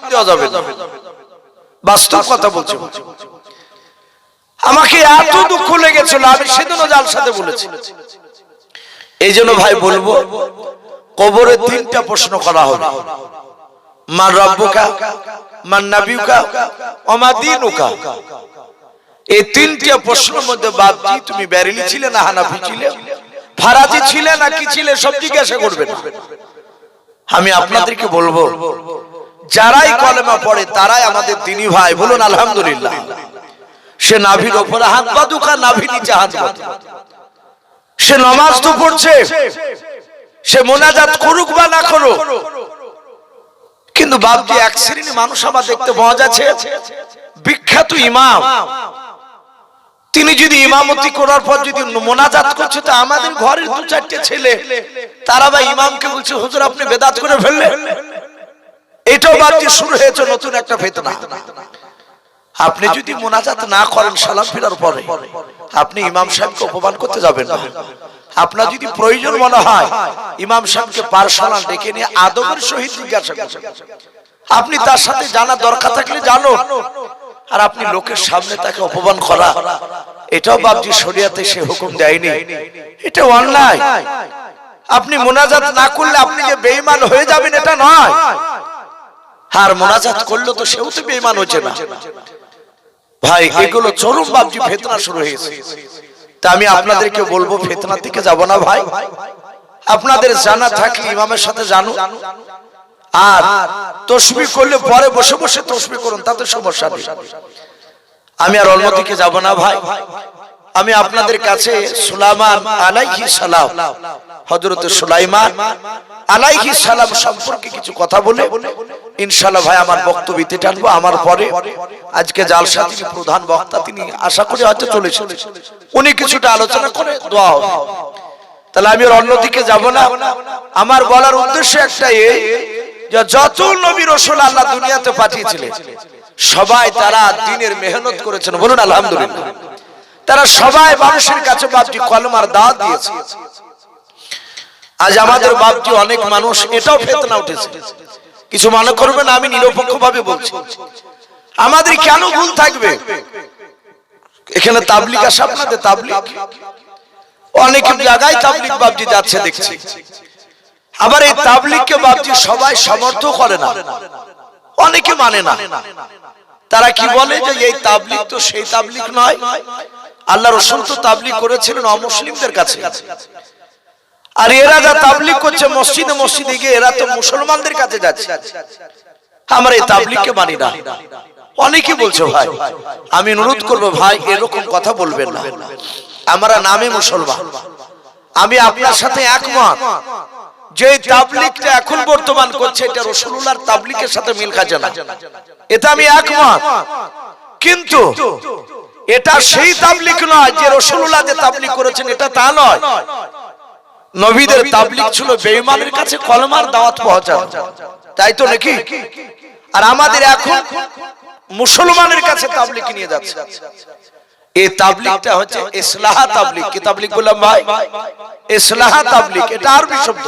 দেওয়া যাবে না, বাস্তব কথা বলছি। আমাকে এত দুঃখ লেগেছিল, আমি সেদিনও জালসাতে বলেছি। এই জন্য ভাই বলবো, কবরে তিনটা প্রশ্ন করা হবে, মান রাব্বুকা, মান নাবিয়ুকা, ওয়া মা দীনুকা। এই তিনটা প্রশ্নের মধ্যে বাপজি তুমি বেরেলি ছিলে না হানাফি ছিলে, ফারাজি ছিলে না কি ছিলে, সব জিজ্ঞাসা করবে না। আমি আপনাদেরকে বলবো, যারাই কলেমা পড়ে তারাই আমাদের দ্বীনি ভাই, বলুন আলহামদুলিল্লাহ। সে নাভির উপরে হাত বাঁধুক আর নাভির নিচে হাত বাঁধুক, সে নামাজ তো পড়ছে, সে মোনাজাত করুক বা না করুক, কিন্তু বাপজি এক শ্রেণী মানুষ আবার দেখতে পাওয়া যাচ্ছে, বিখ্যাত ইমাম, তিনি যদি ইমামতি করার পর যদি মোনাজাত করছে, তো আমাদের ঘরের দু চারটে ছেলে তারা বা ইমামকে বলছে, হুজুর আপনি বেদাত করে ফেললেন। এটাও বাপজি শুরু হয়েছে নতুন একটা ফিতনা। আপনি যদি মোনাজাত না করেন সালাম ফিরার পরে, আপনি ইমাম সাহেবকে অপমান করতে যাবেন না। আপনার যদি প্রয়োজন মনে হয়, ইমাম সাহেবকে পার্সোনাল ডেকে নিয়ে আদবের সহিত জিজ্ঞাসা করবেন। আপনি তার সাথে জানা দরকার থাকলে জানো, আর আপনি লোকের সামনে তাকে অপমান করা, এটাও বাপজি শরিয়াতে সে হুকুম দেয়নি, এটা অন্যায়। আপনি মোনাজাত না করলে আপনি যে বেঈমান হয়ে যাবেন এটা নয়, আর মোনাজাত করলে তো সেও তো বেঈমান হচ্ছে না ভাই। এগুলো চরম বাপজি ফিতনা শুরু হয়েছে। তা আমি আপনাদেরকে বলবো, ফিতনা থেকে যাব না ভাই। আপনাদের জানা থাকলে ইমামের সাথে জানুন, আর তাসবিহ করলে পরে বসে বসে তাসবিহ করুন, তাতে সমস্যা নেই। আমি আর অন্য দিকে যাব না ভাই। আমি আপনাদের কাছে সুলাইমান আলাইহিস সালাম, হযরত সুলাইমান আলাইহিস সালাম সম্পর্কে কিছু কথা বলে ইনশাআল্লাহ ভাই আমার বক্তব্যতে টানবো। আমার পরে আজকে জালসা তিনি প্রধান বক্তা, তিনি আশা করি হয়তো চলেছেন, উনি কিছুটা আলোচনা করে দোয়া হবে। তাহলে আমি আর অন্য দিকে যাব না। আমার বলার উদ্দেশ্য একটাই, যে যত নবী রাসূল আল্লাহ দুনিয়াতে পাঠিয়েছিলেন সবাই তারা দ্বীনের মেহনত করেছেন, বলুন আলহামদুলিল্লাহ। তারা সবাই মানুষের কাছে বাপজি কলমার দাওয়াত দিয়েছে। আজ আমাদের বাপজি অনেক মানুষ, এটাও ফিতনা উঠেছে, কিছু মনে করবেন আমি নিরপেক্ষভাবে বলছি। আমাদের কেন ভুল থাকবে? এখানে তাবলীগ আসে, আপনাদের তাবলীগ অনেক জায়গায় তাবলীগ বাপজি যাচ্ছে দেখছি। আবার এই তাবলীগকে বাপজি সবাই সমর্থন করে না, অনেকে মানে না। তারা কি বলে যে এই তাবলীগ তো সেই তাবলীগ নয়, আল্লাহ রাসূল তো তাবলীগ করেছিলেন অমুসলিমদের কাছে, আর এরা যা তাবলীগ করছে মসজিদে মসজিদে গিয়ে এরা তো মুসলমানদের কাছে যাচ্ছে। আমরা এই তাবলীগকে মানি না, অনেকে বলছে। ভাই আমি অনুরোধ করব ভাই, এরকম কথা বলবেন না। আমরা নামে মুসলমান। আমি আপনার সাথে একমত যে তাবলীগটা এখন বর্তমান করছে এটা রাসূলুল্লাহর তাবলীগের সাথে মিল খাচ্ছে না, এটা আমি একমত। কিন্তু এটা সেই তাবলীগ নয় যে রাসূলুল্লাহ যে তাবলীগ করেছেন, এটা তা নয়। নবীদের তাবলীগ ছিল বেঈমানের কাছে কলমার দাওয়াত পৌঁছানো, তাই তো নাকি? আর আমাদের এখন মুসলমানের কাছে তাবলীগ নিয়ে যাচ্ছে। এই তাবলীগটা হচ্ছে ইসলাহ তাবলীগ। কি তাবলীগ বললাম ভাই? ইসলাহ তাবলীগ, এটা আরবি শব্দ।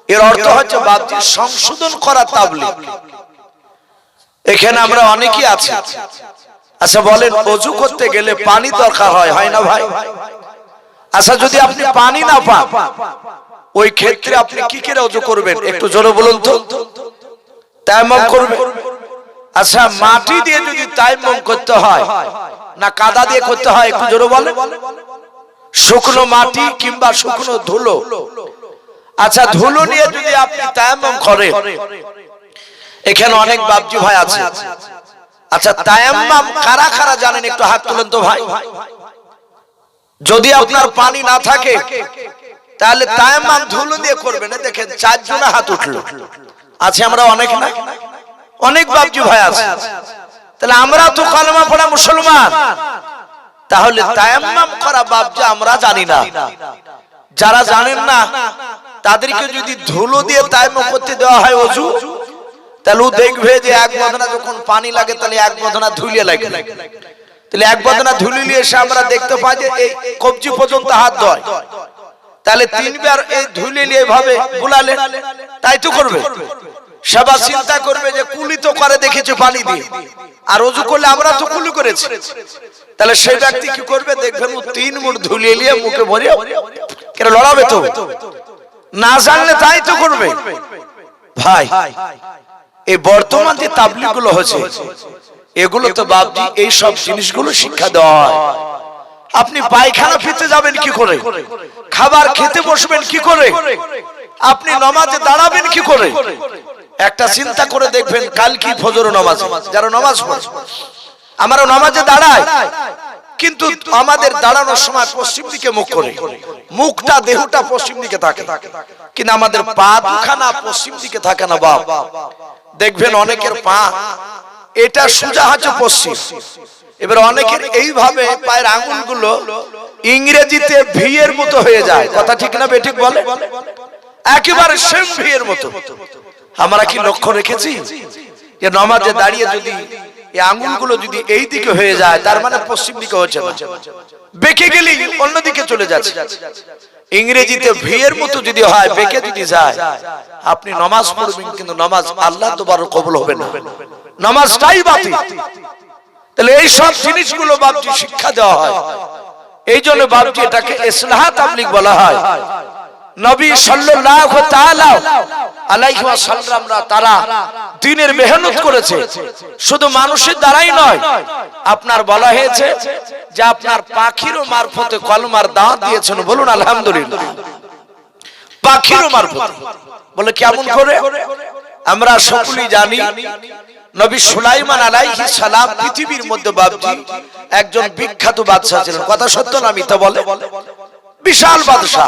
এর অর্থ হচ্ছে বাপজি সংশোধন করা তাবলীগ। এখানে আমরা অনেকেই আছি। আচ্ছা বলেন, ওযু করতে গেলে পানি দরকার হয়, হয় না ভাই? আচ্ছা যদি আপনি পানি না পান, ওই ক্ষেত্রে আপনি কি করে ওযু করবেন? একটু জোরে বলুন তো। তায়াম্মুম করবেন। আচ্ছা মাটি দিয়ে যদি তায়াম্মুম করতে হয় না কাদা দিয়ে করতে হয়, একটু জোরে বলেন। শুকনো মাটি কিংবা শুকনো ধুলো। আচ্ছা ধুলো নিয়ে যদি আপনি তায়াম্মুম করেন, এখানে অনেক বাপজি ভাই আছে। আচ্ছা তায়াম্মুম কারা কারা জানেন? একটু হাত তুলেন তো ভাই। যদি আপনার পানি না থাকে তাহলে তায়াম্মুম ধুলো দিয়ে করবেন। দেখেন 4 জন হাত উঠলো, আছে আমরা অনেক না, অনেক বাপজি ভাই আছে। তাহলে আমরা তো কলমা পড়া মুসলমান, তাহলে তায়াম্মুম করা বাপজি আমরা জানি না। যারা জানেন না তাদেরকে যদি ধুলো দিয়ে তায়াম্মুম করতে দেওয়া হয় ওযু, তাহলে ও দেখবে যে এক বদনা যখন পানি লাগে তাহলে এক বদনা ধুলিয়ে লাগে। তাহলে এক বদনা ধুলিয়ে এসে আমরা দেখতে পাই যে এই কবজি পর্যন্ত হাত ধোয়। তাহলে 3 বার এই ধুলিয়ে এইভাবে বুলালে তাই তো করবে। সবা চিন্তা করবে যে কুলি তো করে দেখেছে পানি দিয়ে, আর ওযু করলে আমরা তো কুলি করেছি, তাহলে সেই ব্যক্তি কি করবে দেখবেন ও 3 মুঠ ধুলিয়ে নিয়ে মুখে ভরে কেন লড়াবে, তো না জানলে তাই তো করবে। ভাই এই বর্তমান যে তাবলীগ গুলো হচ্ছে, এগুলো তো বাপজি এই সব জিনিসগুলো শিক্ষা দেওয়া হয়। আপনি পায়খানা ফিরতে যাবেন কি করে, খাবার খেতে বসবেন কি করে, আপনি নামাজে দাঁড়াবেন কি করে, একটা চিন্তা করে দেখবেন। কাল কি ফজর নামাজ, যারা নামাজ পড়ে, আমরা নামাজে দাঁড়াই, কিন্তু আমাদের দাঁড়ানোর সময় পশ্চিম দিকে মুখ করে, মুখটা দেহটা পশ্চিম দিকে থাকে, কিন্তু আমাদের পা দুখানা পশ্চিম দিকে থাকে না। বাপ দেখবেন অনেকের পা এটা সোজা আছে পশ্চিম, এবার অনেকের এইভাবে পায়ের আঙ্গুলগুলো ইংরেজিতে ভি এর মতো হয়ে যায়, কথা ঠিক না বেঠিক বলে, একেবারে সেম ভি এর মতো। আমরা কি লক্ষ্য রেখেছি যে নামাজে দাঁড়িয়ে যদি এই আঙ্গুলগুলো যদি এই দিকে হয়ে যায়, তার মানে পশ্চিম দিকে হচ্ছে না, বেঁকে গেলে অন্যদিকে চলে যাচ্ছে। ইংরেজিতে ভি এর মতো যদি হয়, বেঁকে যদি যায়, আপনি নামাজ পড়বেন কিন্তু নামাজ আল্লাহ তোবার কবুল হবে না, নামাজটাই বাতিল। তাহলে এই সব জিনিসগুলো বাপজি শিক্ষা দেওয়া হয়। এই জন্য বাপজি এটাকে ইসলাহ তাবলীগ বলা হয়। নবী সাল্লাল্লাহু তাআলা আলাইহি ওয়াসাল্লামরা তারা দ্বীনের মেহনত করেছে, শুধু মানুষের দ্বারাই নয়। আপনার বলা হয়েছে যে আপনার পাখিরও মারফতে কলমার দাওয়াত দিয়েছেন, বলুন আলহামদুলিল্লাহ। পাখিরও মারফতে বলে কেমন করে? আমরা সকলেই জানি নবী সুলাইমান আলাইহিস সালাম পৃথিবীর মধ্যে বাপজি একজন বিখ্যাত বাদশা ছিলেন, কথা সত্য না মিথ্যা বলে? বিশাল বাদশা।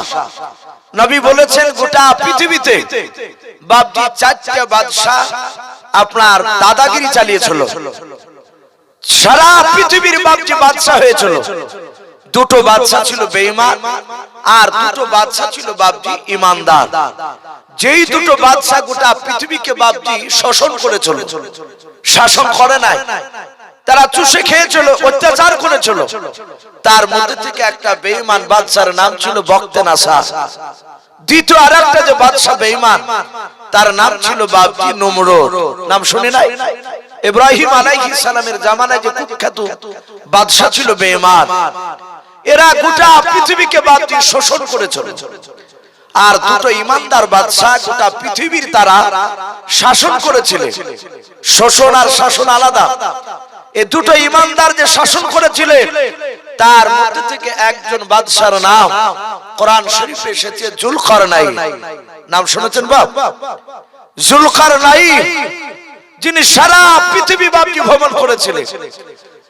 নবী বলেছেন গোটা পৃথিবীতে বাপজি 4টা বাদশা আপনার দাদাগিরি চালিয়েছিল, সারা পৃথিবীর বাপজি বাদশা হয়েছিল। 2টো বাদশা ছিল বেঈমান, আর 2টো বাদশা ছিল বাপজি ইমানদার। যেই 2টো বাদশা গোটা পৃথিবীকে বাপজি শাসন করেছিল, শাসন করে নাই, তারা চুষে খেয়েছিল, অত্যাচার করেছিল। তার মধ্যে থেকে একটা বেঈমান বাদশার নাম ছিল বখতেনাসার। দ্বিতীয় আরেকটা যে বাদশা বেঈমান, তার নাম ছিল বাপজি নমরুদ। নাম শুনে নাই? ইব্রাহিম আলাইহিস সালামের জামানায় যে কুখ্যাত বাদশা ছিল বেঈমান, এরা গোটা পৃথিবীকে বাপজি শোষণ করেছিল। আর 2টো ইমানদার বাদশা গোটা পৃথিবীর তারা শাসন করেছিলেন। শোষণ আর শাসন আলাদা। এই 2টো ইমানদার যে শাসন করেছিলেন, তার মধ্যে থেকে একজন বাদশার নাম কোরআন শরীফে এসেছে যুলকারনাইন। নাম শুনেছেন বাপ? যুলকারনাইন, যিনি সারা পৃথিবী বাপজি ভ্রমণ করেছিলেন,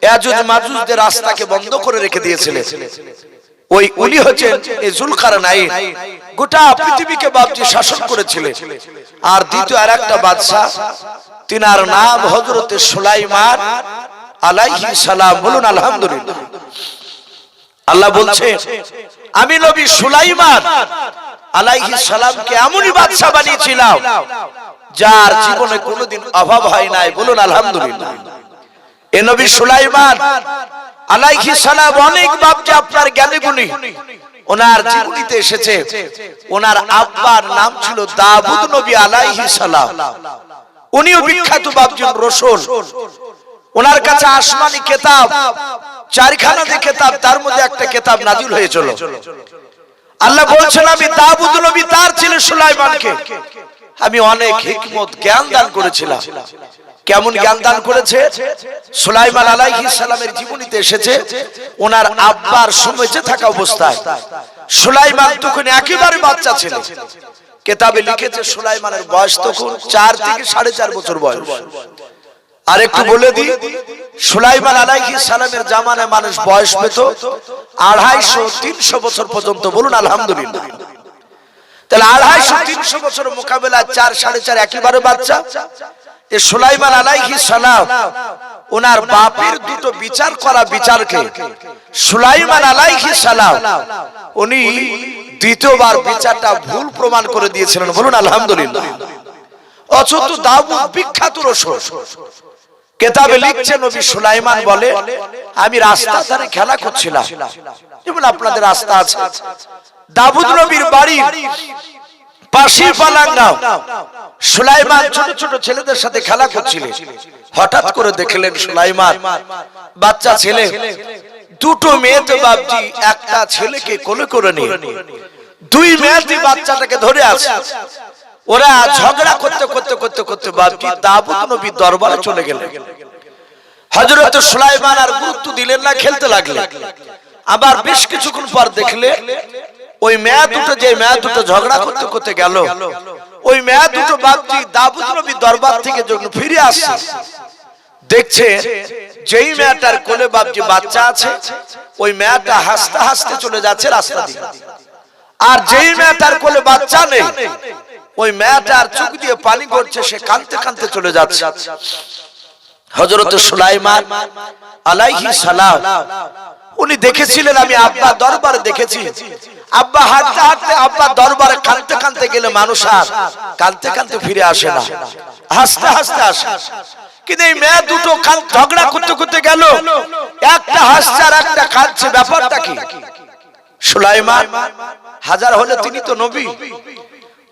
ইয়াজুজ মাজুজদের রাস্তাকে বন্ধ করে রেখে দিয়েছিলেন। ওই উনি হচ্ছেন এই যুলকারনাইন, গোটা পৃথিবীকে বাপজি শাসন করেছিলেন। আর দ্বিতীয় আরেকটা বাদশা, তিনার নাম হযরতে সুলাইমান আলাইহিস সালাম, বলুন আলহামদুলিল্লাহ। আল্লাহ বলছে আমি নবী সুলাইমান আলাইহিস সালামকে এমনই বাদশা বানিয়েছিলাম যার জীবনে কোনোদিন অভাব হয় নাই, বলুন আলহামদুলিল্লাহ। এই নবী সুলাইমান আলাইহিস সালাম অনেক বাপজি আপনার জ্ঞানী গুণী, ওনার জীবনীতে এসেছে ওনার আব্বার নাম ছিল দাউদ নবী আলাইহিস সালাম। উনিও বিখ্যাত বাপজি রাসূল। ওনার কাছে আসমানি কিতাব 4খানা যে কিতাব, তার মধ্যে একটা কিতাব নাজিল হয়েছিল। আল্লাহ বলছেন আমি দাউদ নবী তার ছেলে সুলাইমানকে আমি অনেক হিকমত জ্ঞান দান করেছিলাম। কেমন জ্ঞান দান করেছে? সুলাইমান আলাইহিস সালামের জীবনীতে এসেছে ওনার আব্বার বেঁচে থাকা অবস্থায় সুলাইমান তখন একেবারে বাচ্চা ছিল। কিতাবে লিখেছে সুলাইমানের বয়স তখন 4 থেকে 4.5 বছর বয়স। আর একটু বলে দিই, সুলাইমান আলাইহিস সালামের জামানায় মানুষ বয়স পেত 250-300 বছর পর্যন্ত, বলুন আলহামদুলিল্লাহ। তাহলে 250-300 বছরের মোকাবেলা 4-4.5 একেবারে বাচ্চা। এই সুলাইমান আলাইহিস সালাম ওনার বাপের 2টো বিচার করা বিচারকে সুলাইমান আলাইহিস সালাম উনি দ্বিতীয়বার বিচারটা ভুল প্রমাণ করে দিয়েছিলেন, বলুন আলহামদুলিল্লাহ। অথচ দাউদ বিখ্যাত রাসূল। কিতাবে লিখছে নবী সুলাইমান বলে আমি রাস্তার ধারে খেলা করছিলাম, যেমন আপনাদের রাস্তা আছে। দাউদ নবীর বাড়ি পাশি পালাঙ্গাও সুলাইমান ছোট ছোট ছেলেদের সাথে খেলা করছিলেন। হঠাৎ করে দেখলেন সুলাইমান বাচ্চা ছেলে দুটো মেয়েতে বাপজি একটা ছেলেকে কোলে করে নিয়ে দুই মেয়েতে বাচ্চাটাকে ধরে আছে। ওরা ঝগড়া করতে করতে করতে করতে বাপজি দাউদ নবীর দরবারে চলে গেলেন। হযরত সুলাইমান আর গুরুত্ব দিলেন না, খেলতে লাগলেন। আবার বেশ কিছুক্ষণ পর দেখলে ওই মেয়ে দুটো, যে মেয়ে দুটো ঝগড়া করতে করতে গেল, ওই মেয়ে দুটো বাপজি দাউদ নবীর দরবার থেকে যখন ফিরে আসছে, দেখছে যেই মেয়েটার কোলে বাপজি বাচ্চা আছে ওই মেয়েটা হাসতে হাসতে চলে যাচ্ছে রাস্তা দিয়ে, আর যেই মেয়েটার কোলে বাচ্চা নেই ওই মেয়েটার চোখ দিয়ে পানি পড়ছে, সে কাঁদতে কাঁদতে চলে যাচ্ছে। হযরত সুলাইমান আলাইহিস সালাম উনি দেখেছিলেন, আমি আব্বা দরবারে দেখেছি, আব্বা হাঁটতে হাঁটতে আব্বা দরবারে কাঁদতে কাঁদতে গেলে মানুষ আর কাঁদতে কাঁদতে ফিরে আসে না, হাসতে হাসতে আসে। কিন্তু এই মেয়ে দুটো ঝগড়া করতে করতে গেল, একটা হাসছে আর একটা কাঁদছে, ব্যাপারটা কি? সুলাইমান হাজার হলে তিনি তো নবী,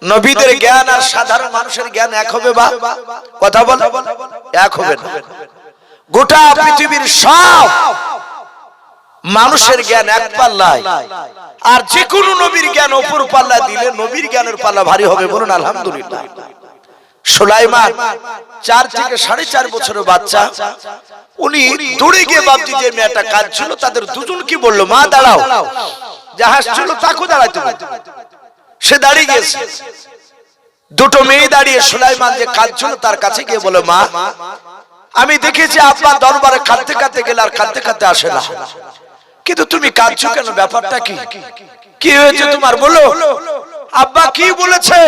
নবীদের জ্ঞান আর সাধারণ মানুষের জ্ঞান এক হবে? বা কথা বল, এক হবে না। গোটা পৃথিবীর সব মানুষের জ্ঞান এক পাল্লায়, আর যে কোনো নবীর জ্ঞান অপর পাল্লা দিলে নবীর জ্ঞানের পাল্লা ভারী হবে। বলুন আলহামদুলিল্লাহ। সুলাইমান 4 থেকে 4.5 বছরের বাচ্চা, উনি দৌড়ে গিয়ে বাপজি যে মেয়েটা কাঁদছিল তাদের দুজন কি বললো, মা দাঁড়াও, যা হাসছিল তাকে দাঁড়াইতে বলতো। সে দাঁড়িয়ে গেছে, দুটো মেয়ে দাঁড়িয়ে সুলাইমান যে কাঁদছিল তার কাছে গিয়ে বলে, মা আমি দেখেছি আব্বা দরবারে কাঁদতে কাঁদতে গেলে আর কাঁদতে কাঁদতে আসে না, কিন্তু তুমি কাঁদছো কেন, ব্যাপারটা কি, কি হয়েছে তোমার, বলো। আব্বা কি বলেছে?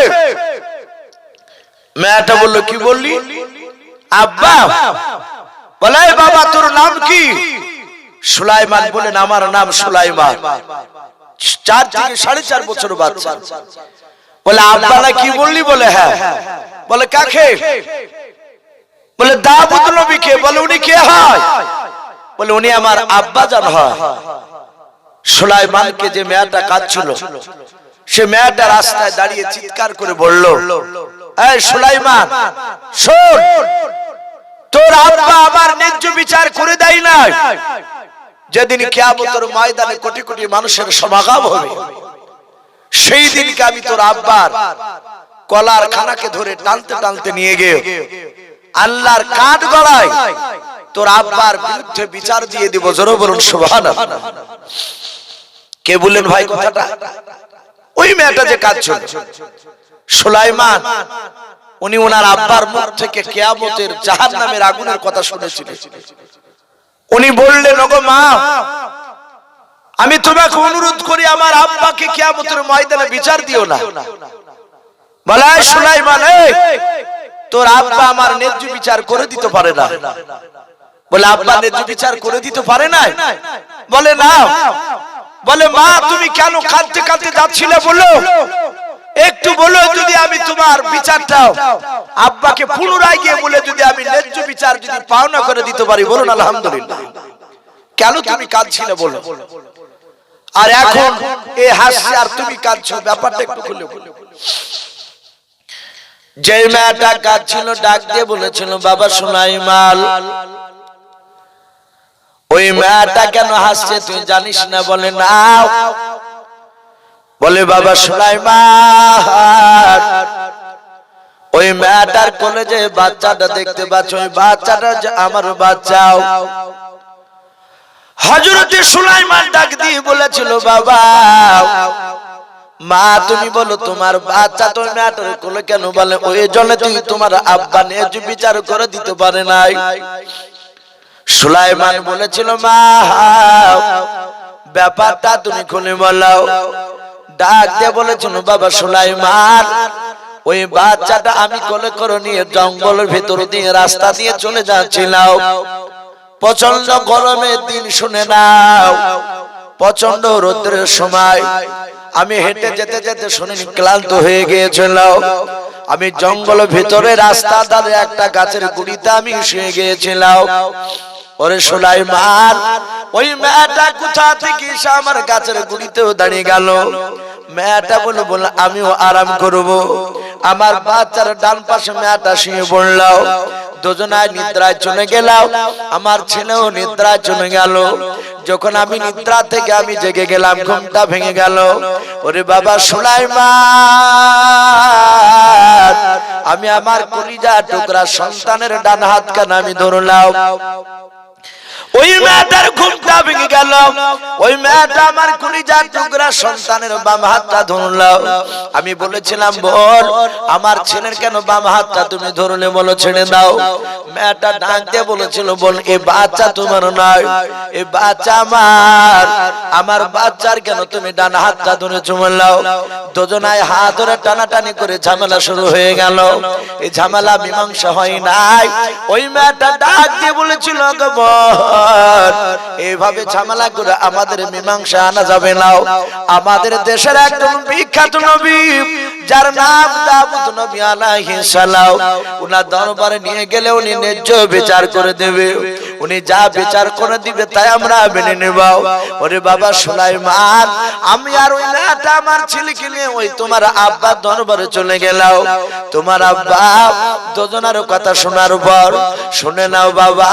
মেয়েটা বলল, কি বললি আব্বা? বলে, বাবা তোর নাম কি? সুলাইমান বলেন, আমার নাম সুলাইমান। 4 থেকে 4.5 বছর বাচ্চা। বলে, আব্বা না কি বললি? বলে, হ্যাঁ। বলে, কাকে? বলে, দাউদ নবীকে। বলে, উনি কে হয়? বলে, উনি আমার আব্বা জান হয়। সুলাইমানকে যে মেয়েটা কাঁদছিল সে মেয়েটা রাস্তায় দাঁড়িয়ে চিৎকার করে বলল, এই সুলাইমান শোন, তোর আব্বা আমার ন্যায্য বিচার করে দেয় না। যেদিন কিয়ামতের ময়দানে কোটি কোটি মানুষের সমাগম হবে, সেই দিনকে আমি তোর আব্বার কলার খানাকে ধরে টানতে টানতে নিয়ে গিয়ে আল্লাহর কাঠ গড়ায় তোর আব্বার বিরুদ্ধে বিচার দিয়ে দিব। জোরে বলুন সুবহানাল্লাহ। কে বললেন ভাই কথাটা? ওই মেয়েটা যে কাঁদছিল, সুলাইমান উনি ওনার আব্বার মুখ থেকে কিয়ামতের জাহান্নামের আগুনের কথা শুনেছিলেন। উনি বললেন, ওগো মা, আমি তোমাকে অনুরোধ করি আমার আব্বাকে কিয়ামতের ময়দানে বিচার দিও না। বলে, সুলাইমান তোর আব্বা আমার ন্যায্য বিচার করে দিতে পারে না। বলে, আব্বা ন্যায্য বিচার করে দিতে পারে না? বলে, না। বলে, মা তুমি কেন কাঁদতে কাঁদতে যাচ্ছিলে বলো, একটু বলো, যদি আমি তোমার বিচারটা আব্বাকে পুনরায় গিয়ে বলে যদি আমি ন্যায্য বিচার যদি পাওনা করে দিতে পারি। বলুন আলহামদুলিল্লাহ। কেন তুমি কাঁদছিলে বলো, আর এখন এ হাসছে আর তুমি কাঁদছো, ব্যাপারটা একটু খুলে বলো। যে মেয়েটা কাঁদছিল ডাক দিয়ে বলেছিল, বাবা সুলাইমান, ওই মেয়েটা কেন হাসছে তুই জানিস না? বলে, না। বলে, বাবা সুলাইমান, ওই মেয়েটার কোলে যে বাচ্চাটা দেখতে পাচ্ছ, ওই বাচ্চাটা আমার বাচ্চাও। হযরত সুলাইমান ডাক দিয়ে বলেছিল, বাবা মা তুমি বলো তোমার বাচ্চা তো মেয়েটার কোলে কেন? বলে, ওই জন্য তুই তোমার আব্বা ন্যায্য বিচার করে দিতে পারে নাই। সুলাইমান বলেছিল, মা ব্যাপারটা তুমি খুলে বলো। ডাক দিয়ে বলেছিল, বাবা সুলাইমান, ওই বাচ্চাটা আমি কোলে করে নিয়ে জঙ্গলের ভেতর দিয়ে রাস্তা দিয়ে চলে যাচ্ছিলাম। প্রচন্ড গরমের দিন, শুনে নাও, প্রচন্ড রোদ্রের সময় আমি হেঁটে যেতে যেতে শুনে ক্লান্ত হয়ে গিয়েছিল। আমি জঙ্গলের ভেতরে রাস্তা ধারে একটা গাছের গুড়িতে আমি শুয়ে গিয়েছিলাম। ওরে সুলাইমান, ওই মেয়েটা কোথা থেকে এসে আমার গাছের গুড়িতেও দাঁড়িয়ে গেল। মেয়েটা বলে বলল আমিও আরাম করব। আমার বাচ্চার ডান পাশে মেয়েটা শুয়ে পড়ল। দুজনায় নিদ্রায় চলে গেল। আমার ছেলেও নিদ্রায় চলে গেল। যখন আমি নিদ্রা থেকে আমি জেগে গেলাম, ঘুমটা ভেঙে গেল। ওরে বাবা সুলাইমান, আমি আমার কলিজা টুকরা সন্তানের ডান হাত কান আমি ধরলাম। ওই মেয়েটার ঘুমটা ভেঙে গেল। ওই মেয়েটা আমার কলিজার টুকরা সন্তানের বাম হাতটা ধরলো। আমি বলেছিলাম বল আমার ছেলের কেন বাম হাতটা তুমি ধরলে, বলো ছেড়ে দাও। মেয়েটা ডাক দিয়ে বলেছিল বল এই বাচ্চা তোমার নয়, এই বাচ্চা আমার। আমার বাচ্চার কেন তুমি ডান হাতটা ধরে চুমালাও। দুজনায় হাত ধরে টানাটানি করে ঝামেলা শুরু হয়ে গেল। এই ঝামেলা মীমাংসা হয় নাই। ওই মেয়েটা ডাক দিয়ে বলেছিল এইভাবে ঝামেলা করে আমাদের মীমাংসা আনা যাবে না। আমাদের দেশের একজন বিখ্যাত নবী যার নাম দাউদ নবী আলাইহিস সালাম, উনার দরবারে নিয়ে গেলে উনি ন্যায্য বিচার করে দেবে। উনি যা বিচার করে দিবে তাই আমরা মেনে নেব। ওরে বাবা সুলাইমান, আমি আর ওই মেয়েটা আমার ছেলেকে নিয়ে ওই তোমার আব্বার দরবারে চলে গেলাম। তোমার আব্বা দুজনের কথা শোনার পর শুনে নাও বাবা,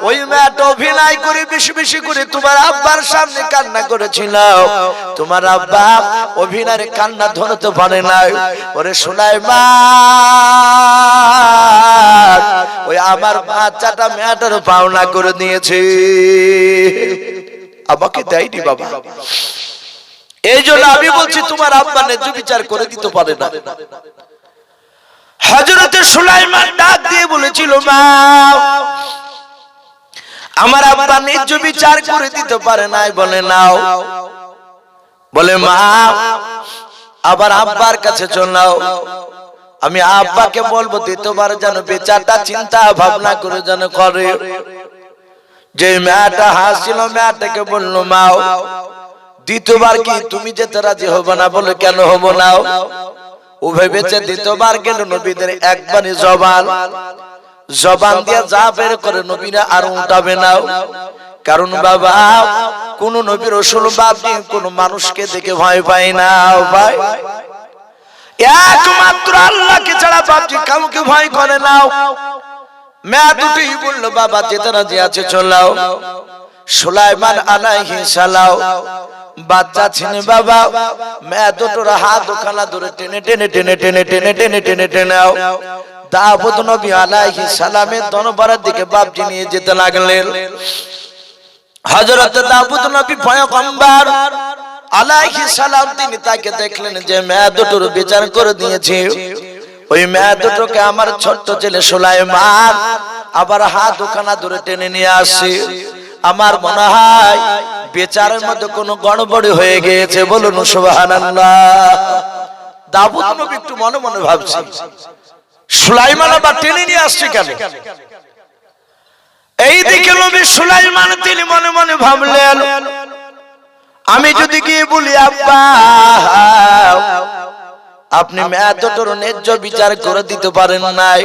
ওই মেয়েটা অভিনয় করে বেশি বেশি করে তোমার আব্বার সামনে কান্না করেছিল। তোমার আব্বা অভিনয়ের কান্না ধরতে পারে নাই। ওরে সুলাইমান, ওই আমার বাচ্চাটা মেয়েটার পাওনা করে দিয়েছে, আমাকে দেয়নি বাবা। এই জন্য আমি বলছি তোমার আব্বা ন্যায্য বিচার করে দিতে পারে না। হযরতে সুলাইমান ডাক দিয়ে বলেছিল মা, আমার আব্বা ন্যায্য বিচার করে দিতে পারে নাই। বলে নাও, বলে মা আবার আব্বার কাছে চলো। আমি আব্বাকে বলবো দ্বিতীয়বার যেন বিচারটা চিন্তা ভাবনা করে যেন করে। যে মেয়েটা হাসছিল মেয়েটাকে বললো মা দ্বিতীয়বার কি তুমি যেতে রাজি হবো না? বলে কেন হবো না? ও ভেবেছে দ্বিতীয়বার গেল নবীদের একবারই জবান দিয়ে যা বের করে নবীরা আর উল্টাবে না। কারণ বাবা কোন নবী রাসূল বাপজি কোন মানুষকে দেখে ভয় পায় না। ভাই একমাত্র আল্লাহকে ছাড়া বাপজি কাউকে ভয় করে না। মেয়ে দুটি বললো বাবা যেতে রাজি আছে চলাও। সুলাইমান আলাইহিস সালাম বাচ্চা ছিনে বাবা, মেয়ে দুটোর হাত ওখানা ধরে টেনে টেনে টেনে টেনে টেনে টেনে টেনে টেনে দাউদ নবী আলাইহিস সালামের দরবারের দিকে বাপজি নিয়ে যেতে লাগলেন। হযরত দাউদ নবী পয়গম্বর আলাইহিস সালাম তিনি তাকে দেখলেন যে মেয়ে দুটোর বিচার করে দিয়েছে। ওই মেয়ে দুটোকে আমার ছোট্ট ছেলে সুলাইমান আবার হাত ওখানা ধরে টেনে নিয়ে আসছে। আমার মনে হয় বিচারের মধ্যে কোনো গড়বড়ি হয়ে গিয়েছে। বলুন সুবহানাল্লাহ। দাউদ নবী একটু মনে মনে ভাবছে সুলাইমান আবার টেনে নিয়ে আসছে কেন? এই দিকে নবী সুলাইমান তিনি মনে মনে ভাবলেন আমি যদি গিয়ে বলি আব্বা আপনি মেয়ে দুটোর ন্যায্য বিচার করে দিতে পারেন নাই,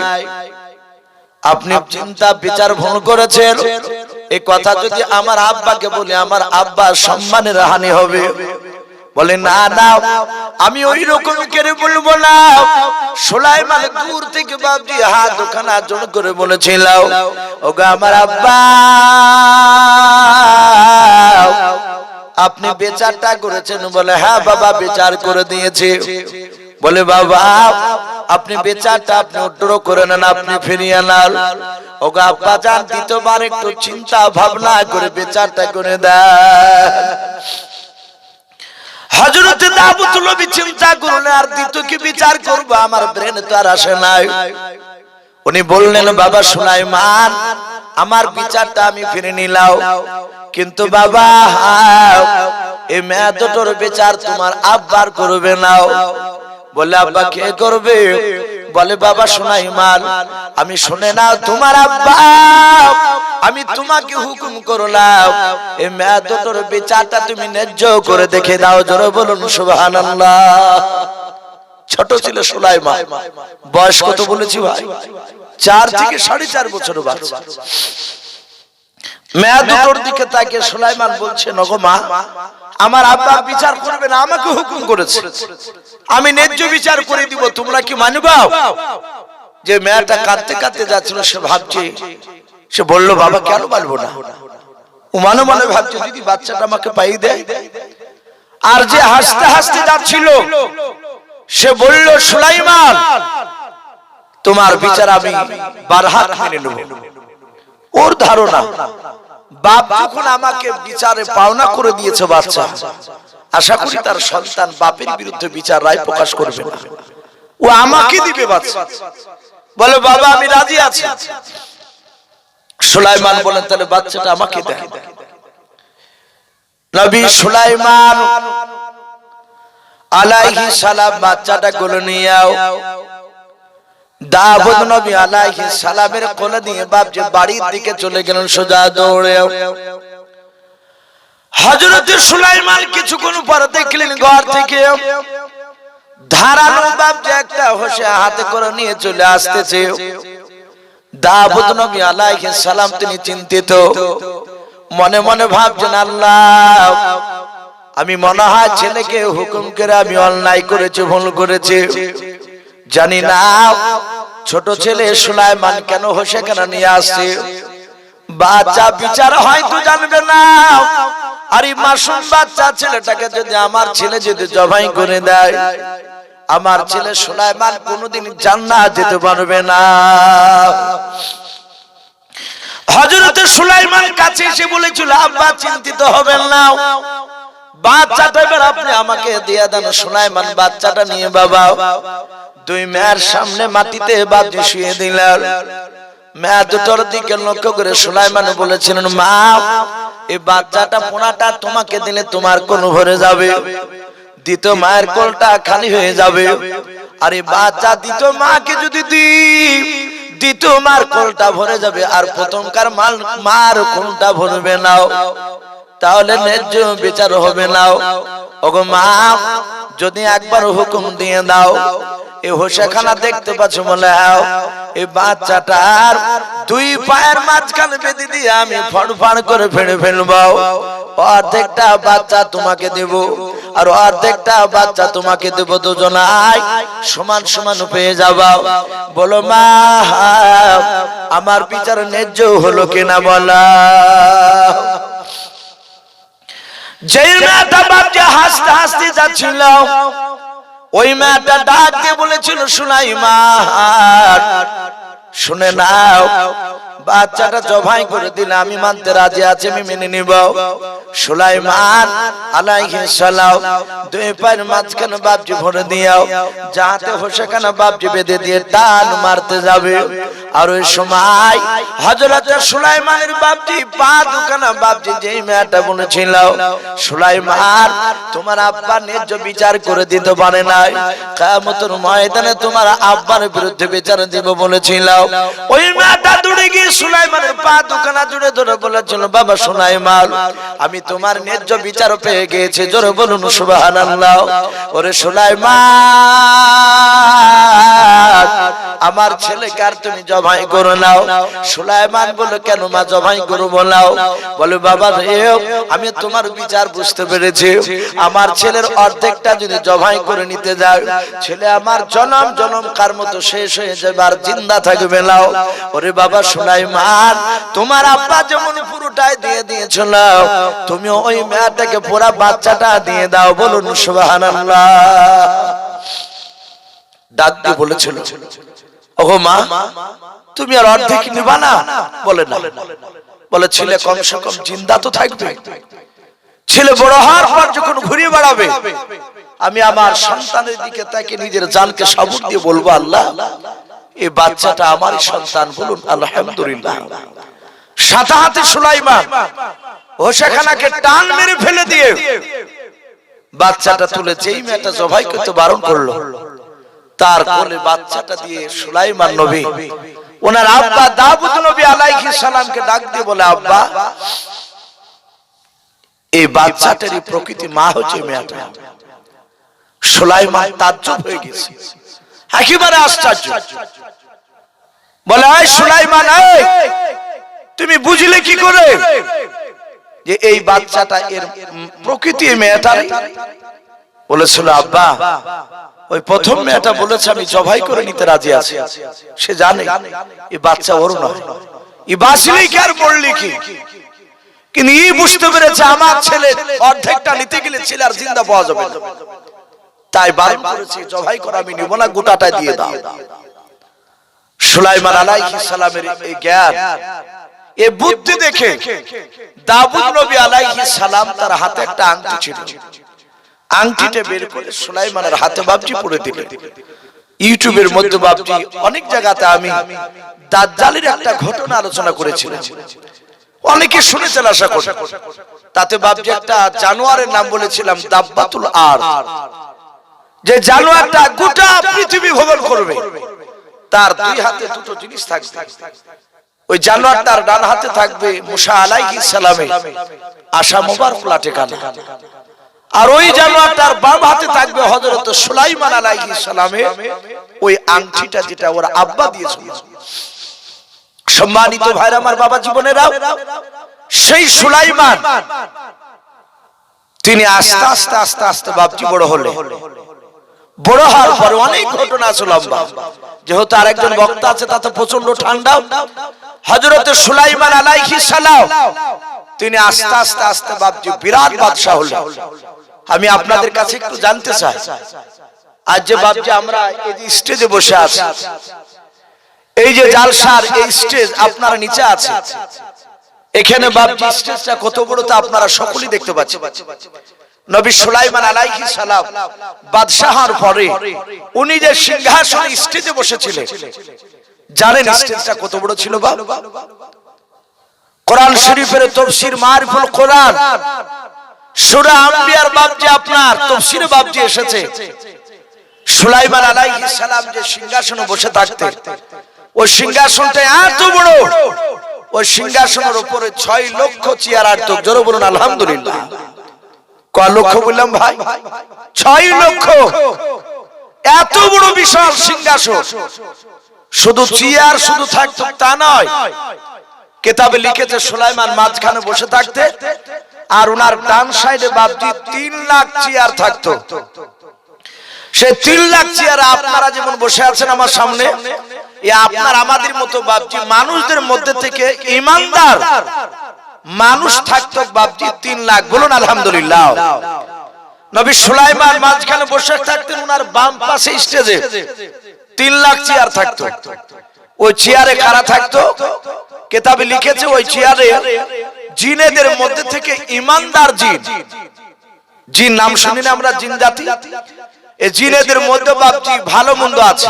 আপনি চিন্তা বিচার ভুল করেছেন, এই কথা যদি আমার আব্বাকে বলি আমার আব্বার সম্মানের হানি হবে। বলে না না আমি ওই রকম করে বলবো না। সুলাইমান দূর থেকে বাপজি হাত ওখানা জোর করে বলেছিল ওগো আমার আব্বা আপনি বিচারটা করেছেন? বলে হ্যাঁ বাবা বিচার করে দিয়েছে। বলে বাবা আপনি বিচারটা আপনি উত্তর করে নেন, আপনি ফিরিয়ে নেন। ওগো আব্বা জান দ্বিতীয়বার একটু চিন্তা ভাবনা করে বিচারটা করে দেন। হযরত দাউদ নবী চিন্তা করলেন আর দ্বিতীয় কি বিচার করব, আমার ব্রেনে তো আর আসে নাই। উনি বললেন বাবা সুলাইমান আমার বিচারটা আমি ফিরে নিলাম, কিন্তু বাবা এই মেয়ে দুটোর বিচার তোমার আব্বার করবে না। বলে আব্বা কে করবে? বলে বাবা সুলাইমান আমি শুনে নাও তোমার আব্বা আমি তোমাকে হুকুম করলাম এই মেয়ে দুটোর বিচারটা তুমি ন্যায্য করে দেখে দাও। জোরে বলুন সুবহানাল্লাহ। ছোট ছিল সুলাইমান, বয়স কত বলেছি ভাই? 4 থেকে 4.5 বছর বাচ্চা। মেয়ে দুটোর দিকে তাকিয়ে সুলাইমান বলছে, নগো মা, আমার আব্বা বিচার করবে না, আমাকে হুকুম করেছে, আমি ন্যায্য বিচার করে দিব, তোমরা কি মানবা? যে মেয়েটা কাঁদতে কাঁদতে যাচ্ছিল, সে ভাবছে, সে বললো, বাবা কেন মানবো না? ও মনে মনে ভাবছে, দিদি বাচ্চাটা আমাকে পাই দেয়। আর যে হাসতে হাসতে যাচ্ছিল, সে বলল, সুলাইমান, তোমার বিচার আমি বারহাত মেনে নেব। ওর ধারণা, বাপ যখন আমাকে বিচারে পাওনা করে দিয়েছে বাচ্চা, আশা করি তার সন্তান বাপের বিরুদ্ধে বিচার রায় প্রকাশ করবে না, ও আমাকে দিবে বাচ্চা। বলে, বাবা আমি রাজি আছি। সুলাইমান বলেন, তাহলে বাচ্চাটা আমাকে দেয়। নবী সুলাইমান আলাইহিস সালাম বাচ্চাটা কোলে নিয়ে দাউদ নবী আলাইহিস সালামের কোলে দিয়ে বাপজি বাড়ির দিকে চলে গেলেন সোজা দৌড়ে। হযরত সুলাইমান কিছুক্ষণ পর দেখলেন ঘর থেকে ধারালো বাপজি একটা হোসে হাতে করে নিয়ে চলে আসতেছে। দাউদ নবী আলাইহিস সালাম তিনি চিন্তিত, মনে মনে ভাবছেন, আল্লাহ, আমি মনে হয় ছেলেকে হুকুম করে আমি অন্যায় করেছি, ভুল করেছি, জানি না ছোট ছেলে সুলাইমান কেন হোসে কেন নিয়ে আসছে। বাচ্চা বিচার হয়তো জানবে না, আর এই মাসুম বাচ্চা ছেলেটাকে যদি আমার ছেলে যদি জবাই করে দেয়, আমার ছেলে সুলাইমান কোনোদিন জান্নাত যেতে পারবে না। হযরত সুলাইমান কাছে এসে বলেছিল, আব্বা চিন্তিত হবেন না, বাচ্চাটা এবার আপনি আমাকে দিয়ে দেন। সুলাইমান বাচ্চাটা নিয়ে বাবা দুই মেয়ের সামনে মাটিতে বাপজি শুয়ে দিলেন। মেয়ে দুটোর দিকে লক্ষ্য করে সুলাইমান বলেছিলেন, মা, এই বাচ্চাটা পোনাটা তোমাকে দিলে তোমার কোল ভরে যাবে, দ্বিতীয় মায়ের কোলটা খালি হয়ে যাবে। আর এই বাচ্চা দ্বিতীয় মাকে যদি দিই, দ্বিতীয় মার কোলটা ভরে যাবে, আর প্রথমকার মার কোলটা ভরবে না, তাহলে ন্যায্য বিচার হবে না। ওগো মা, যদি একবার হুকুম দিয়ে দাও, এই হোসেখানা দেখতে পাচ্ছ বলে, এই বাচ্চাটার দুই পায়ের মাঝখানে বেঁধে দিয়ে আমি ফড়ফড় করে ফেড়ে ফেলবো। অর্ধেকটা বাচ্চা তোমাকে দেব, আর অর্ধেকটা বাচ্চা তোমাকে দেব, দুজনাই সমান সমান পেয়ে যাবা। বলো মা, আমার বিচার ন্যায্য হলো কিনা বলা। যেই মেয়েটা বাপজি হাসতে হাসতে যাচ্ছিল, ওই মেয়েটা ডাক দিয়ে বলেছিল, সুলাইমান, শুনে নাও, বাচ্চাটা জবাই করে দিলে আমি মানতে রাজি আছি, আমি মেনে নিব। সুলাইমান আলাইহিস সালাম দুই পায়ের মাঝখানে বাপজি ভরে দিও, যাতে হোসেখানা বাপজি বেঁধে দিয়ে টান মারতে যাবে। আর ওই সময় হযরত সুলাইমানের বাপজি পা দুখানা বাপজি যেই মেয়েটা বলেছিল, সুলাইমান, তোমার আব্বা ন্যায্য বিচার করে দিতে পারে নাই, কিয়ামতের ময়দানে তোমার আব্বার বিরুদ্ধে বিচার দেব বলেছিল। ওই মেয়েটা দৌড়ে গিয়ে সুলাইমানের পা দুখানা জুড়ে ধরে বলেছিল, বাবা সুলাইমান, আমি তোমার ন্যায্য বিচার পেয়ে গিয়েছি, জোরে বলুন সুবহানাল্লাহ। ওরে সুলাইমান, আমার ছেলেকে আর তুমি জবাই করে নাও। সুলাইমান বলে, কেন মা জবাই করবো নাও? বলে, বাবা রে, আমি তোমার বিচার বুঝতে পেরেছি, আমার ছেলের অর্ধেকটা যদি জবাই করে নিতে যায়, ছেলে আমার জনম জনম কার মতো শেষ হয়ে যাবে, আর জিন্দা থাকবে না। ওরে বাবা সুলাইমান, তোমার আব্বা যেমন পুরোটাই দিয়ে দিয়েছিল, তুমি ওই মেয়েটাকে পুরা বাচ্চাটা দিয়ে দাও। বলুন সুবহানাল্লাহ। ডাক দিয়ে বলেছিল, ওগো মা, তুমি আর অর্ধেক নিবা না? বলে না। বলে, ছেলে কমসে কম জিন্দা তো থাকবে, ছেলে বড় হওয়ার পর যখন ঘুরে বেড়াবে, আমি আমার সন্তানের দিকে তাকে নিজের জানকে সাবুত দিয়ে বলবো, আল্লাহ, এই বাচ্চাটা আমার সন্তান। বলুন আলহামদুলিল্লাহ। সাথে হাতে সুলাইমান হোসেখানাকে টান মেরে ফেলে দিয়ে বাচ্চাটা তুলে যেই মেয়েটা জবাই করতে বারণ করলো, তার কোলে বাচ্চাটা দিয়ে সুলাইমান নবী ওনার আব্বা দাউদ নবী আলাইহিস সালামকে ডাক দিয়ে বলে, আব্বা, এই বাচ্চাটারই প্রকৃতি মা হচ্ছে মেয়েটা। সুলাইমান তাজ্জব হয়ে গেছে, একেবারে আশ্চর্য। বলে, এই সুলাইমান, এই তুমি তুমি বুঝলে কি করে যে এই বাচ্চাটা এর প্রকৃতি মেয়েটার? বলেছিল আব্বা ওই প্রথম মেয়েটা বলেছে আমি জবাই করে নিতে রাজি আছি, সে জানে এই বাচ্চা ওর নয়, এই বাঁচলেই কি আর মরলি কি, কিন্তু এই বুঝতে পেরেছে আমার ছেলে অর্ধেকটা নিতে গেলে ছেলে আর জিন্দা পাওয়া যাবে না, তাই বারণ করেছে জবাই করা আমি নিব না, গোটাটা দিয়ে দাও। সুলাইমান আলাইহিস সালামের এই জ্ঞান, এই বুদ্ধি দেখে দাউদ নবী আলাইহিস সালাম তার হাতে একটা আংটি ছিল, আংটিটা বের করে সুলাইমানের হাতে বাবজি পরে দিলেন। ইউটিউবের মধ্যে বাবজি অনেক জায়গাতে আমি দাজ্জালের একটা ঘটনা আলোচনা করেছিলাম, অনেকে শুনেছেন আশা করি। তাতে বাবজি একটা জানোয়ারের নাম বলেছিলাম দাব্বাতুল আরদ, যে জানোয়ারটা গোটা পৃথিবী ভ্রমণ করবে, তার দুই হাতে দুটো জিনিস থাকবে। ওই জানোয়ারটার ডান হাতে থাকবে মুসা আলাইহিস সালামের আশা মোবারক লাঠিকানা, আর ওই জানোয়ারটার বাম হাতে থাকবে হযরত সুলাইমান আলাইহিস সালামের ওই আংটিটা, যেটা ওর আব্বা দিয়েছিল। সম্মানিত ভাইরা আমার, বাবা জীবনেরা, সেই সুলাইমান তিনি আস্তে আস্তে আস্তে আস্তে বাপজি বড় হলেন। বড় হওয়ার পরে অনেক ঘটনা আছে লম্বা, যেহেতু আরেকজন বক্তা আছে তাতে প্রচন্ড ঠান্ডা। হযরত সুলাইমান আলাইহিস সালাম তিনি আস্তে আস্তে আস্তে বাপজি বিরাট বাদশা হলেন। আমি আপনাদের কাছে একটু জানতে চাই, আজ যে বাপজি আমরা এই যে স্টেজে বসে আছি, এই যে জালসার এই স্টেজ আপনারা নিচে আছে, এখানে বাপজি স্টেজটা কত বড় তা আপনারা সকলেই দেখতে পাচ্ছেন। নবী সুলাইমান আলাইহিস সালাম বাদশাহ হওয়ার পরে উনি যে সিংহাসনে স্টেজে বসেছিলেন, জানেন স্টেজটা কত বড় ছিল? বাবা, কোরআন শরীফের তাফসীর মারিফুল কোরআন সূরা আম্বিয়ার বাপজি আপনার তাফসীরে বাপজি এসেছে, সুলাইমান আলাইহিস সালাম যে সিংহাসনে বসে থাকতেন, ওই সিংহাসনটা এত বড়, ওই সিংহাসনের উপরে 6 লক্ষ চেয়ার আর তো জোরে বলুন আলহামদুলিল্লাহ। কয় লক্ষ বললাম ভাই? 6 লক্ষ। এত বড় বিশাল সিংহাসন, শুধু চেয়ার শুধু থাকতো তা নয়, কিতাবে লিখেছে সুলাইমান মাঝখানে বসে থাকতে, আর ওনার ডান সাইডে বাপজি 3 লাখ চেয়ার থাকতো। সে 3 লাখ চেয়ারে আপনারা যেমন বসে আছেন আমার সামনে, আপনার আমাদের মতো বাপজি মানুষদের মধ্যে থেকে ইমানদার মানুষ থাকতো বাপজি 3 লাখ। বলুন আলহামদুলিল্লাহ। নবী সুলাইমান মাঝখানে বসে থাকতেন, ওনার বাম পাশে স্টেজে 3 লাখ চেয়ার থাকতো। ওই চেয়ারে কারা থাকতো? কিতাবে লিখেছে ওই চেয়ারে জিনেদের মধ্যে থেকে ইমানদার জিন, জিন নাম শুনি না আমরা, জিন জাতি। এই জিনেদের মধ্যে বাপজি ভালো মন্দ আছে।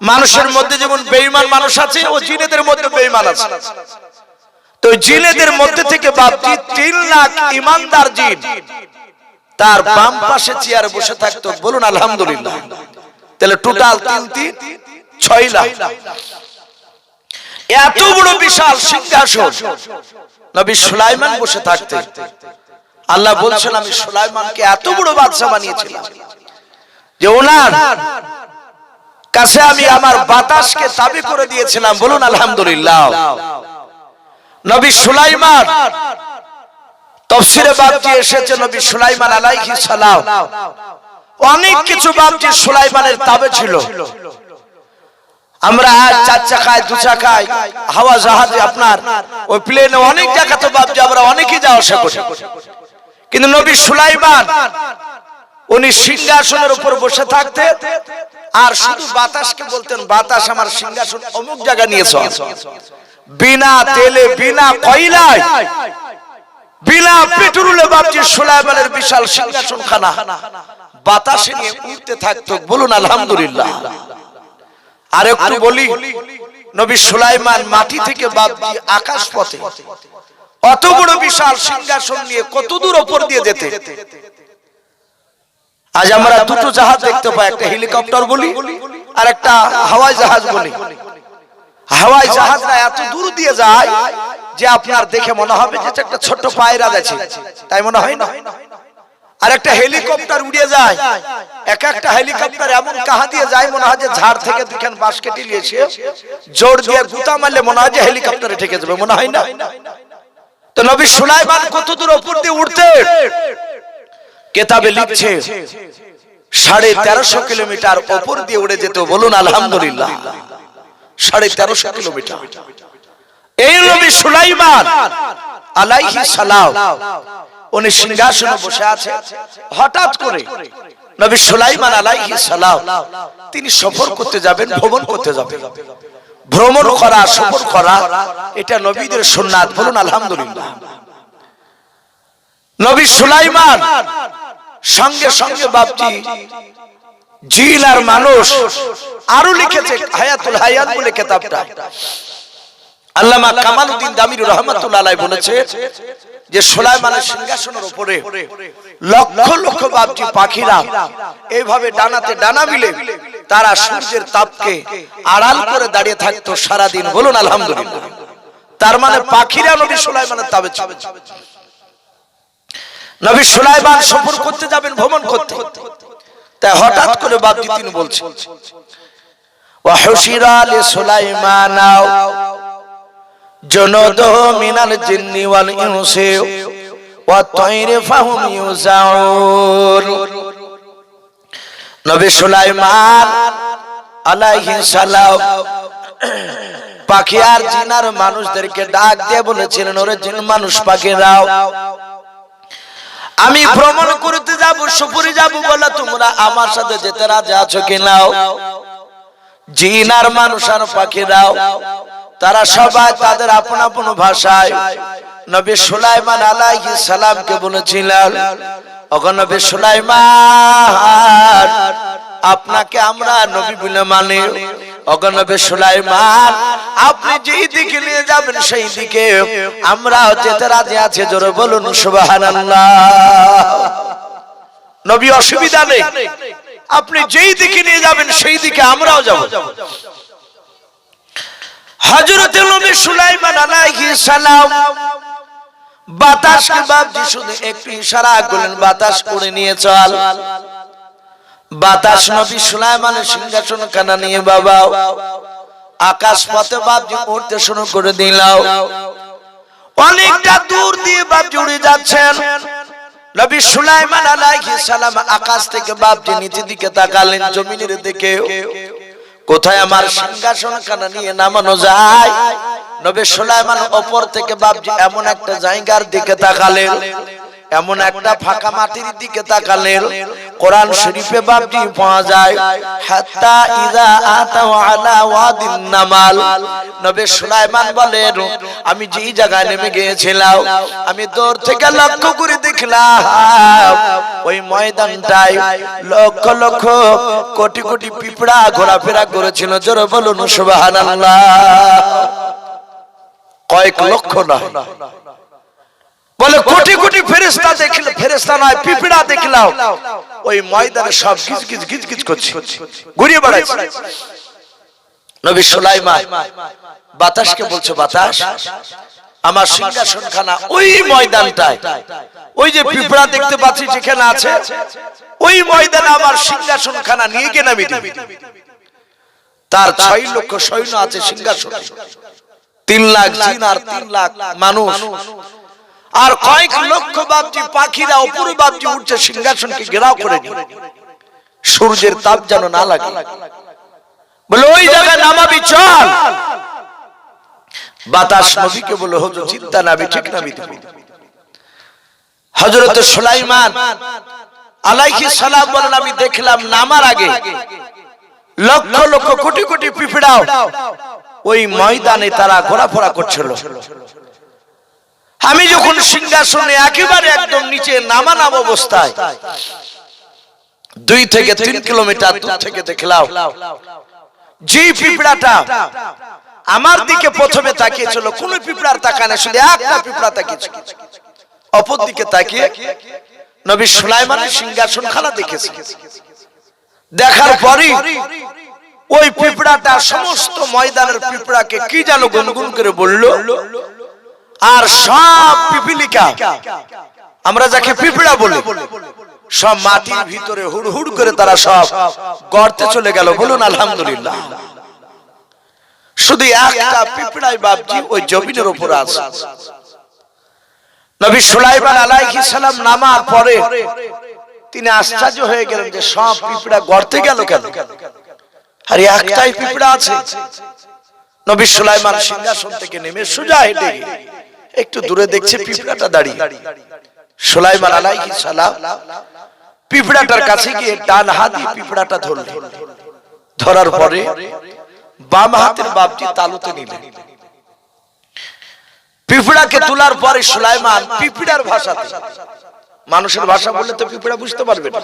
মানুষের মধ্যে যেমন বেঈমান মানুষ আছে, ও জিনেদের মধ্যে বেঈমান আছে। তো জিনেদের মধ্যে থেকে বাপজি 3 লাখ ইমানদার জিন তার বাম পাশে চেয়ারে বসে থাকতো। বলুন আলহামদুলিল্লাহ। তাহলে টোটাল 3 6 লাখ। এত বড় বিশাল সিংহাসন নবী সুলাইমান বসে থাকতেন। আল্লাহ বলছেন আমি সুলাইমানকে এত বড় বাদশা বানিয়েছিলাম যে ওনার কাছে আমি আমার বাতাসকে তাবি করে দিয়েছিলাম। বলুন আলহামদুলিল্লাহ। নবী সুলাইমান তাফসীরে বাপজি এসেছে, নবী সুলাইমান আলাইহিস সালাম অনেক কিছু বাপজি সুলাইমানের তাবে ছিল। আমরা আজ 4 চাকায় 2 চাকায় হাওয়া জাহাজে আপনার ওই প্লেনে অনেক জায়গাতে বাপজি আমরা অনেকেই যাওয়া আসা করি, কিন্তু নবী সুলাইমান উনি সিংহাসনের উপর বসে থাকতেন আর শুধু বাতাসকে বলতেন, বাতাস আমার সিংহাসন অমুক জায়গা নিয়ে চল। বিনা তেলে, বিনা কয়লায়, বিনা পেট্রোলে বাপজি সুলাইমানের বিশাল সিংহাসনখানা বাতাসে নিয়ে উড়তে থাকতো। বলুন আলহামদুলিল্লাহ। আর একটু বলি, নবী সুলাইমান মাটি থেকে বাপজি আকাশ পথে অত বড় বিশাল সিংহাসন নিয়ে কত দূর উপর দিয়ে যেতে। আজ আমরা দুটো জাহাজ দেখতে পাই, একটা হেলিকপ্টার বলি আর একটা হাওয়াই জাহাজ বলি। হাওয়াই জাহাজটা এত দূর দিয়ে যায় যে আপনার দেখে মনে হবে যে একটা ছোট পায়রা যাচ্ছে, তাই মনে হয় না? আর একটা হেলিকপ্টার উড়ে যায়, এক একটা হেলিকপ্টার এমন কাহা দিয়ে যায় মনে হয় যে ঝাড় থেকে দুখান বাঁশ কেটে নিয়েছে, জোর দিয়ে গুতা মারলে মনে হয় যে হেলিকপ্টারে ঠেকে যাবে, মনে হয় না? তো নবী সুলাইমান কত দূর উপর দিয়ে উঠতে, কেতাবে লিখছে 1350 কিলোমিটার উপর দিয়ে উড়ে যেত। বলুন আলহামদুলিল্লাহ, 1350 কিলোমিটার। এই নবী সুলাইমান আলাইহিস সালাম উনি সিংহাসনে বসে আছে। হঠাৎ করে নবী সুলাইমান আলাইহিস সালাম তিনি সফর করতে যাবেন, ভ্রমণ করতে যাবেন। ভ্রমণ করা, সফর করা এটা নবীদের সুন্নাত। বলুন আলহামদুলিল্লাহ। নবী সুলাইমান সঙ্গে সঙ্গে বাপজি জিন আর মানুষ আরো লিখেছে, হায়াতুল হায়াত বলে কিতাবটা আল্লামা কামালউদ্দিন দামিরী রাহমাতুল্লাহ আলাইহি বলেছে যে সুলাইমানের সিংহাসনের উপরে লক্ষ লক্ষ বাপজি পাখিরা এইভাবে ডানাতে ডানা মিলে তারা সূর্যের তাপকে আড়াল করে দাঁড়িয়ে থাকতো সারা দিন। বলুন আলহামদুলিল্লাহ। তার মানে পাখিরা নবী সুলাইমানের তাবে ছিল। নবী সুলাইমান সফর করতে যাবেন, ভ্রমণ করতে, তাই হঠাৎ করে বাপজি তিনি বলছেন ওয়া হুশিরা লি সুলাইমান জুনুদুহু মিনাল জিন্নি ওয়াল ইনসি ওয়া তায়রি ফাহুম ইউজাউন। নবী সুলাইমান আলাইহিস সালাম পাখি আর জিন আর মানুষদেরকে ডাক দিয়ে বলেছিলেন, ওরে জিন মানুষ পাখিরাও, আমি ভ্রমণ করতে যাব, সফরে যাব, বলে তোমরা আমার সাথে যেতে রাজি আছো কিনা? জিন আর মানুষ আর পাখিরাও তারা সবাই তাদের আপন আপন ভাষায় নবী সুলাইমান আলাইহিস সালামকে বলেছিলেন, ওগো নবী সুলাইমান, আপনাকে আমরা নবী বলে মানি। ওগো নবী সুলাইমান, আপনি যেই দিকে নিয়ে যাবেন সেই দিকে আমরা যেতে রাজি আছি। জোরে বলুন সুবহানাল্লাহ। নবী অসুবিধা নেই, আপনি যেই দিকে নিয়ে যাবেন সেই দিকে আমরাও যাব। হযরত নবী সুলাইমান আলাইহিস সালাম বাতাসকে বাপজি শুধু একটু ইশারা করলেন, বাতাস করে নিয়ে চল। বাতাস নবী সুলাইমানের সিংহাসন খানা নিয়ে বাবা আকাশ পথে বাপজি উড়তে শুরু করে দিল। অনেকটা দূর দিয়ে বাপজি উড়ে যাচ্ছেন। নবী সুলাইমান আলাইহিস সালাম আকাশ থেকে বাপজি নিচের দিকে তাকালেন, জমিনের দিকে, কোথায় আমার সিংহাসন খানা নিয়ে নামানো যায়। নবী সুলাইমান উপর থেকে বাপজি এমন একটা জায়গার দিকে তাকালেন, এমন একটা ফাঁকা মাটির দিকে তাকালেন, কোরআন শরীফে বাপজি পাওয়া যায় হাত্তা ইযা আতাউ আলা ওয়াদিন নামাল। নবী সুলাইমান বলেন, আমি যেই জায়গায় নেমে গিয়েছিলাম আমি দূর থেকে লক্ষ্য করে দেখলাম ওই ময়দানটায় লক্ষ লক্ষ কোটি কোটি পিঁপড়া ঘোরাফেরা করেছিল। জোরে বলুন সুবহানাল্লাহ। কয়েক লক্ষ না, বলে কোটি কোটি ফেরেশতা দেখল, ফেরেশতা নয় পিঁপড়া দেখলাম ওই ময়দানে সব গিজগিজ গিজগিজ করছে, ঘুরিয়ে বেড়াচ্ছে। নবী সুলাইমান বাতাসকে বলছে, বাতাস, আমার সিংহাসনখানা ওই ময়দানটায়, ওই যে পিঁপড়া দেখতে পাচ্ছি যেখানে আছে ওই ময়দানে আমার সিংহাসনখানা নিয়ে গিয়ে নামিয়ে দিবি। তার 6 লক্ষ সৈন্য আছে সিংহাসনে, 3 লাখ জিন আর 3 লাখ মানুষ, আর কয়েক লক্ষ বাপজি পাখিরা উপরে বাপজি উঠছে সিংহাসনকে ঘেরাও করে নিয়ে, সূর্যের তাপ যেন না লাগে। বলে ওই জায়গায় নামাবি, চল। বাতাস নবীকে বলে, হুজুর চিন্তা নাবি, ঠিক নাবি তুমি। হযরত সুলাইমান আলাইহিস সালাম বলেন, আমি দেখলাম নামার আগে লক্ষ লক্ষ কোটি কোটি পিঁপড়াও ওই ময়দানে তারা ঘোরাফেরা করছিল। আমি যখন সিংহাসনে একেবারে একদম নিচে নামানাম অবস্থায় 2 থেকে 3 কিলোমিটার দূর থেকে দেখলাম যে পিঁপড়াটা আমার দিকে প্রথমে তাকিয়েছিল, কোন পিঁপড়ার তাকানে, শুধু একটা পিঁপড়া তাকিয়েছিল। অপর দিকে তাকিয়ে নবী সুলাইমানের সিংহাসনখানা দেখেছে। দেখার পরই ওই পিঁপড়াটা সমস্ত ময়দানের পিঁপড়াকে কি যেন গুনগুন করে বলল, আর সব পিপিলিকা, আমরা যাকে পিঁপড়া বলি, সব মাটির ভিতরে হুড়হুড় করে তারা সব গর্তে চলে গেল। বলুন আলহামদুলিল্লাহ। শুধু একটা পিঁপড়াই বাপজি ওই জমিনের উপর আছে। নবী সুলাইমান আলাইহিস সালাম নামার পরে তিনি আশ্চর্য হয়ে গেলেন যে সব পিঁপড়া গর্তে গেল কেন, আর একটাই পিঁপড়া আছে। নবী সুলাইমান সিংহাসন থেকে নেমে সোজা হেঁটে একটু দূরে দেখছে পিঁপড়াটা দাঁড়িয়ে। সুলাইমান আলাইহিস সালাম পিঁপড়াটার কাছে গিয়ে ডান হাত দিয়ে পিঁপড়াটা ধরলেন। ধরার পরে বাম হাতের বাপটি তালুতে নিলেন। পিঁপড়াকে তোলার পরে সুলাইমান পিঁপড়ার ভাষাতে, মানুষের ভাষা বললে তো পিঁপড়া বুঝতে পারবে না,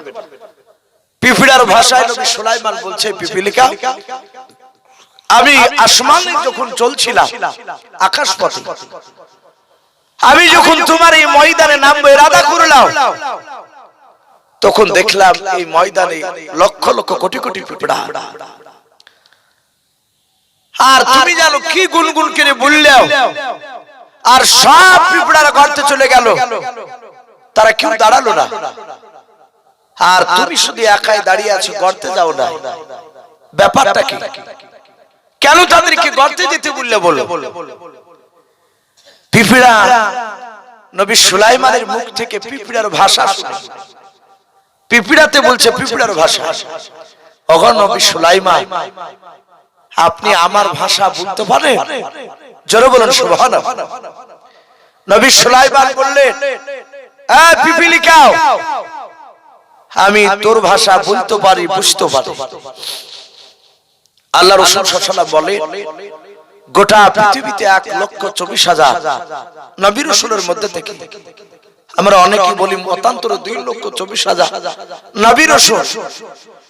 পিঁপড়ার ভাষায় নবী সুলাইমান বলছে, পিপীলিকা, আমি আসমানে যখন চলছিলাম আকাশ পথে, আমি যখন তোমার এই ময়দানে নামবো ইরাদা করলাম, তখন দেখলাম এই ময়দানে লক্ষ লক্ষ কোটি কোটি পিঁপড়া। আর তুমি জানো কি গুনগুন করে বললেও, আর সব পিঁপড়ারা গর্তে চলে গেল, তারা কেউ দাঁড়ালো না, আর তুমি শুধু একাই দাঁড়িয়ে আছো, গর্তে যাও না, ব্যাপারটা কি? কেন তাদেরকে গর্তে যেতে বললে বলো? পিঁপড়া নবী সুলাইমানের মুখ থেকে পিঁপড়ার ভাষা শুনে, পিঁপড়াতে বলছে পিঁপড়ার ভাষা, ওগো নবী সুলাইমান, আপনি আমার ভাষা বলতে পারেন? জোরে বলুন সুবহানাল্লাহ। নবী সুলাইমান বললেন, এ পিপীলিকা, আমি তোর ভাষা বলতে পারি, বুঝতে পারি। আল্লাহ রাসূল সাল্লাল্লাহু আলাইহি ওয়াসাল্লাম বলেন, গোটা পৃথিবীতে 1,24,000 নবী রাসূলের মধ্যে থেকে আমরা অনেকেই বলি মতান্তরে 2,24,000 নবী রাসূল,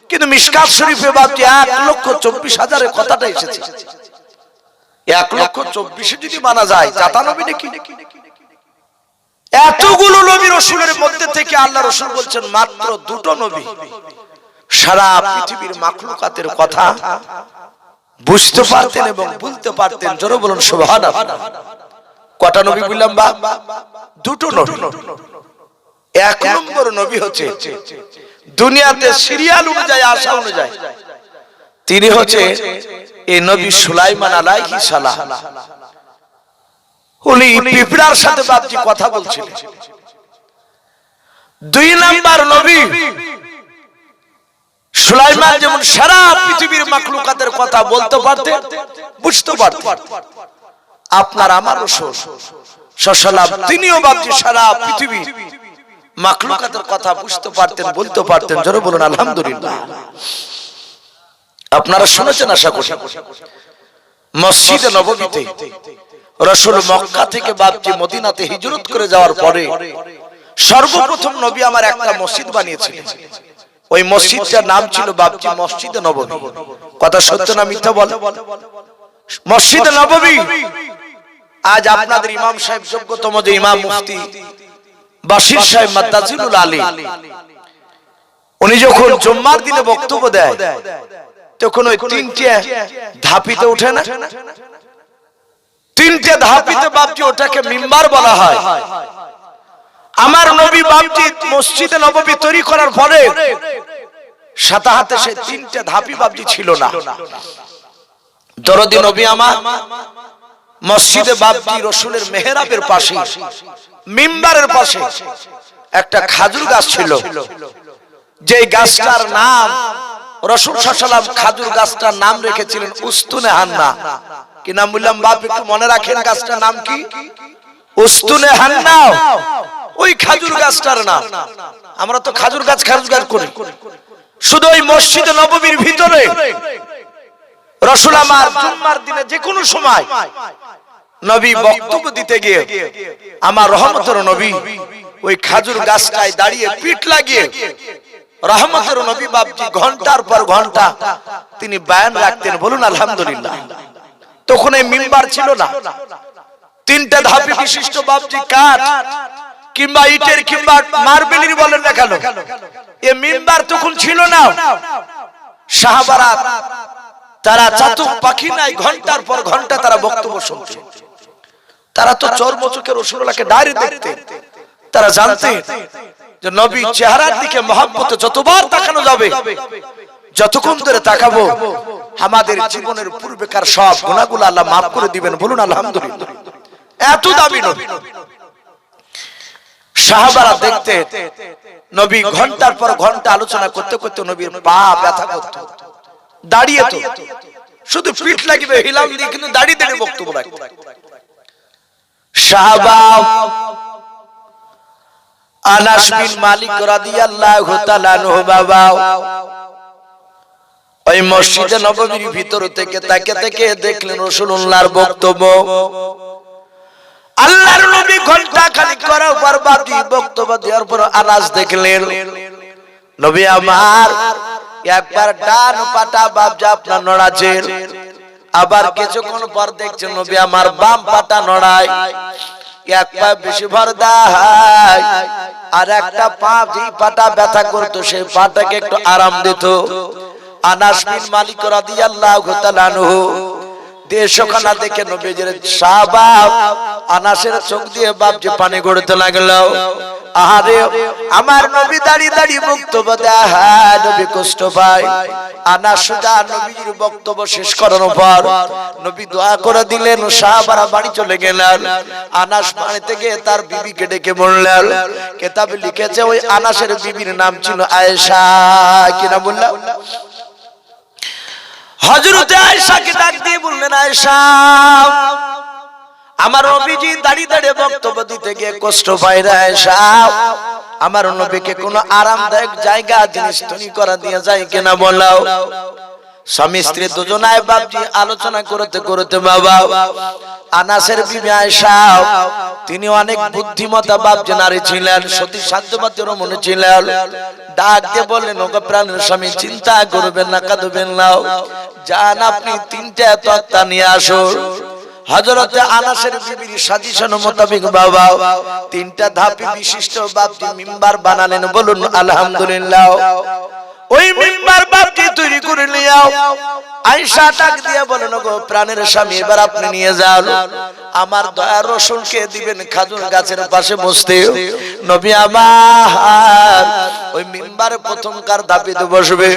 কিন্তু মিশকাত শরীফে বাপটি 1,24,000 এর কথাটা এসেছে। 1,24,000 যদি মানা যায়, জাতা নবী নাকি? এতগুলো নবী রাসূলের মধ্যে থেকে আল্লাহ রাসূল বলছেন মাত্র দুটো নবী সারা পৃথিবীর মাখলুকাতের কথা বুঝতে পারতেন এবং বলতে পারতেন। জোরে বলুন সুবহানাল্লাহ। কটা নবী বললাম? দুটো নবী। এক নম্বর নবী হচ্ছে দুনিয়াতে সিরিয়াল অনুযায়ী আসা অনুযায়ী তিনি হচ্ছে এই নবী সুলাইমান আলাইহিস সালাম। উনি পিঁপড়ার সাথে বাপজি কথা বলছিলেন। দুই নাম্বার নবী সুলাইমান যেমন সারা পৃথিবীর মাখলুকাতের কথা বলতে পারতেন, বুঝতে পারতেন, আপনার আমার রাসূল সাল্লাল্লাহু তিনিও বাপজি সারা পৃথিবী মাখলুকাতের কথা বুঝতে পারতেন, বলতে পারতেন। জোরে বলুন আলহামদুলিল্লাহ। আপনারা শুনেছেন আশা করি, মসজিদে নববীতে রাসূল মক্কা থেকে বাপজি মদিনাতে হিজরত করে যাওয়ার পরে সর্বপ্রথম নবী আমার একটা মসজিদ বানিয়েছিলেন। ওই মসজিদটার নাম ছিল বাপজি মসজিদে নববী। কথা সত্য না মিথ্যা বলে? মসজিদে নববী আজ আপনাদের ইমাম সাহেব, যোগ্যতম যে ইমাম মুফতি বাশির সাহেব মাদ্দাজিলুল আলী, উনি যখন জুম্মার দিনে বক্তব্য দেয় তখন ওই তিনটে ধাপিতে ওঠে না, তিনটে ধাপিতে বাপজি ওটাকে মিম্বার বলা হয়। আমার নবী বাপজি মসজিদে নববী তৈরি করার পরে সাথে হাতে সেই তিনটে ধাপি বাপজি ছিল না। দরদি নবী আমার মসজিদে বাপজি রাসূলের মেহরাবের পাশে, মিম্বারের পাশে একটা খাজুর গাছ ছিল, যে গাছটার নাম রাসূল সাল্লাল্লাহু আলাইহি ওয়াসাল্লাম খাজুর গাছটার নাম রেখেছিলেন উস্তুনে হান্না। কি নাম বললাম বাপ? একটু মনে রাখেন, গাছটার নাম কি? উস্তুনে হান্না। ওই খাজুর গাছটার নাম। আমরা তো খাজুর গাছ করি। শুধু ওই মসজিদে নববীর ভিতরে রাসূল আমার জুম্মার দিনে যে কোনো সময় নবী বক্তব্য দিতে গিয়ে আমার রহমতের নবী ওই খাজুর গাছটায় দাঁড়িয়ে পিঠ লাগিয়ে রহমতের নবী বাপজি ঘন্টার পর ঘন্টা তিনি বয়ান রাখতেন। বলুন আলহামদুলিল্লাহ। তখন এই মিম্বার ছিল না, তিনটা ধাপি বিশিষ্ট বাপজি কাঠ কিংবা ইটের কিংবা মার্বেলের বলেন না কেন, এই মিম্বার তখন ছিল না। সাহাবারা তারা চাতক পাখি নাই, ঘন্টার পর ঘন্টা তারা বক্তব্য শুনতেন। তারা তো চর্মচোখে রাসূলুল্লাহকে ডাইরেক্ট দেখতেন, তারা জানতেন যে নবী চেহারার দিকে মহব্বতে যতবার তাকানো যাবে, যতক্ষণ ধরে তাকাবো আমাদের জীবনের পূর্বেকার সব গুনাহগুলো আল্লাহ মাফ করে দিবেন। বলুন আলহামদুলিল্লাহ। এত দামি নবী। সাহাবারা দেখতে নবী ঘন্টার পর ঘন্টা আলোচনা করতে করতে নবীর পা ব্যথা করত, দাঁড়িয়ে তো শুধু পিঠ লাগিবে হিলাম দিয়ে, কিন্তু দাঁড়িয়ে দাঁড়িয়ে বক্তব্য রাখত। সাহাবা আনাস বিন মালিক রাদিয়াল্লাহু তাআলা আনহু বাবা ওই মসজিদে নববীর ভিতর থেকে তাকে থেকে দেখলেন রাসূলুল্লাহর বক্তব্য। আল্লাহর নবী ঘন্টা খানিক করার পর বাদি বক্তব্য দেওয়ার পর আনাস দেখলেন নবী আমার একবার ডান পাটা বাবজা আপনার নড়াচ্ছেন, আবার কিছুক্ষণ পর দেখছেন নবী আমার বাম পাটা নড়ায়, এক পা বেশি ভর দেয় আর একটা পা যে পাটা ব্যথা করতো সেই পাটাকে একটু আরাম দিত। আনাস বিন মালিক রাদিয়াল্লাহু তাআলা আনহু দেশখানা দেখে নবীজির সাহাবা আনাসের চোখ দিয়ে বাপজি পানি গড়তে লাগলো। আহারে আমার নবী দাঁড়িয়ে দাঁড়িয়ে বক্তব্য দেয়, নবী কষ্ট পায়। আনাস সুজা নবীর বক্তব্য শেষ করানোর পর নবী দোয়া করে দিলেন, সাহাবারা বাড়ি চলে গেলেন। আনাস বাড়িতে গিয়ে তার বিবিকে ডেকে বললেন, কিতাবে লিখেছে ওই আনাসের বিবির নাম ছিল আয়েশা। কি নাম বললেন? হযরতে আয়েশাকে ডাক দিয়ে বললেন, আয়েশা আমার নবীজি দাঁড়িয়ে দাঁড়িয়ে বক্তব্য দিতে গিয়ে কষ্ট পায় রে আয়েশা, আমার নবীকে কোনো আরামদায়ক জায়গা জিনিস তৈরি করা দিয়ে যায় কিনা বলো। স্বামী স্ত্রী দুজনায় বাপজি আলোচনা করতে করতে বাবা আনাসের বিবি আয়েশা তিনি অনেক বুদ্ধিমতা বাপজি নারী ছিলেন, সতী সাধ্যবতীর মনে ছিলেন। ডাক দিয়ে বললেন, ওগো প্রাণের স্বামী চিন্তা করবেন না, কাঁদবেন না, যান আপনি তিনটা তক্তা নিয়ে আসুন। হযরতে আনাসের বিবির সাজেশন মোতাবেক বাবা তিনটা ধাপে বিশিষ্ট বাপজি মিম্বার বানালেন। বলুন আলহামদুলিল্লাহ। ওই মিম্বার বাপজি তৈরি করে নিয়ে আয়েশা ডাক দিয়ে বলেন, গো প্রাণের স্বামী এবার আপনি নিয়ে যান, আমার দয়ার রাসূলকে দিবেন খাজুর গাছের পাশে বসতে। নবী আমার ওই মিম্বারে প্রথমকার ধাপেতে বসবে,